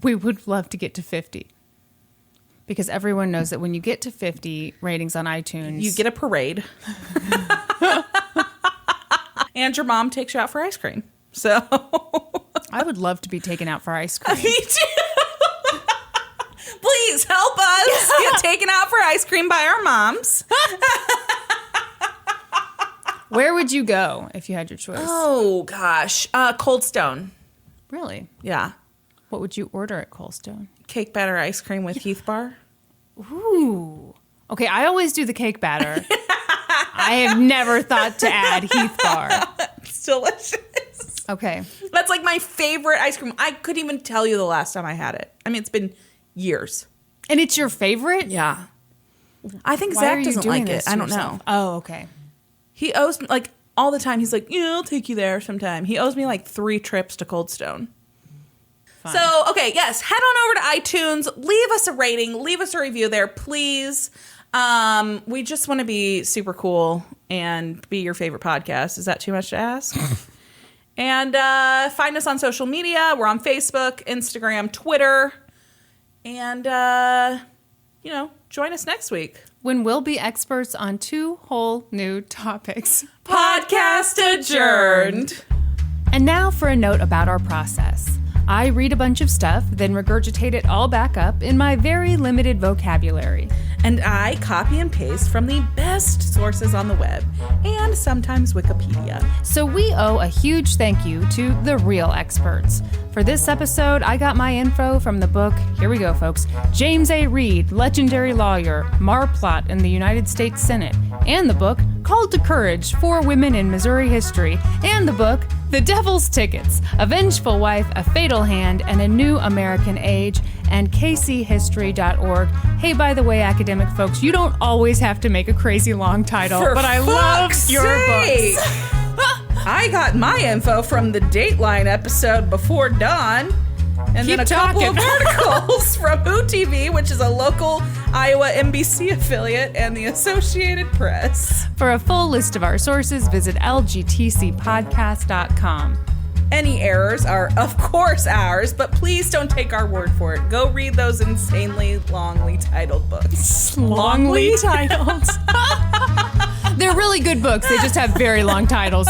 We would love to get to 50. Because everyone knows that when you get to 50 ratings on iTunes, you get a parade. And your mom takes you out for ice cream. So I would love to be taken out for ice cream. Me too. Please help us get taken out for ice cream by our moms. Where would you go if you had your choice? Oh, gosh. Cold Stone. Really? Yeah. What would you order at Cold Stone? Cake batter ice cream with Heath bar. Ooh. Okay, I always do the cake batter. I have never thought to add Heath bar. It's delicious. Okay. That's my favorite ice cream. I couldn't even tell you the last time I had it. I mean, it's been years. And it's your favorite? Yeah. I think Zach doesn't like it. I don't know. Oh, okay. He owes me, all the time. He's like, yeah, I'll take you there sometime. He owes me 3 trips to Cold Stone. Fine. So, okay, yes, head on over to iTunes. Leave us a rating. Leave us a review there, please. We just want to be super cool and be your favorite podcast. Is that too much to ask? And find us on social media. We're on Facebook, Instagram, Twitter. And, join us next week. When we'll be experts on 2 whole new topics. Podcast adjourned. And now for a note about our process. I read a bunch of stuff, then regurgitate it all back up in my very limited vocabulary. And I copy and paste from the best sources on the web, and sometimes Wikipedia. So we owe a huge thank you to the real experts. For this episode, I got my info from the book, here we go folks, James A. Reed, Legendary Lawyer, Marplot in the United States Senate, and the book, Called to Courage, 4 Women in Missouri History, and the book, The Devil's Tickets, A Vengeful Wife, A Fatal Hand, and A New American Age, and kchistory.org. Hey, by the way, academic folks, you don't always have to make a crazy long title, but I love your books. I got my info from the Dateline episode Before Dawn, and then a couple of articles from WhoTV, which is a local Iowa NBC affiliate, and the Associated Press. For a full list of our sources, visit lgtcpodcast.com. Any errors are, of course, ours, but please don't take our word for it. Go read those insanely longly titled books. Longly titled? They're really good books. They just have very long titles.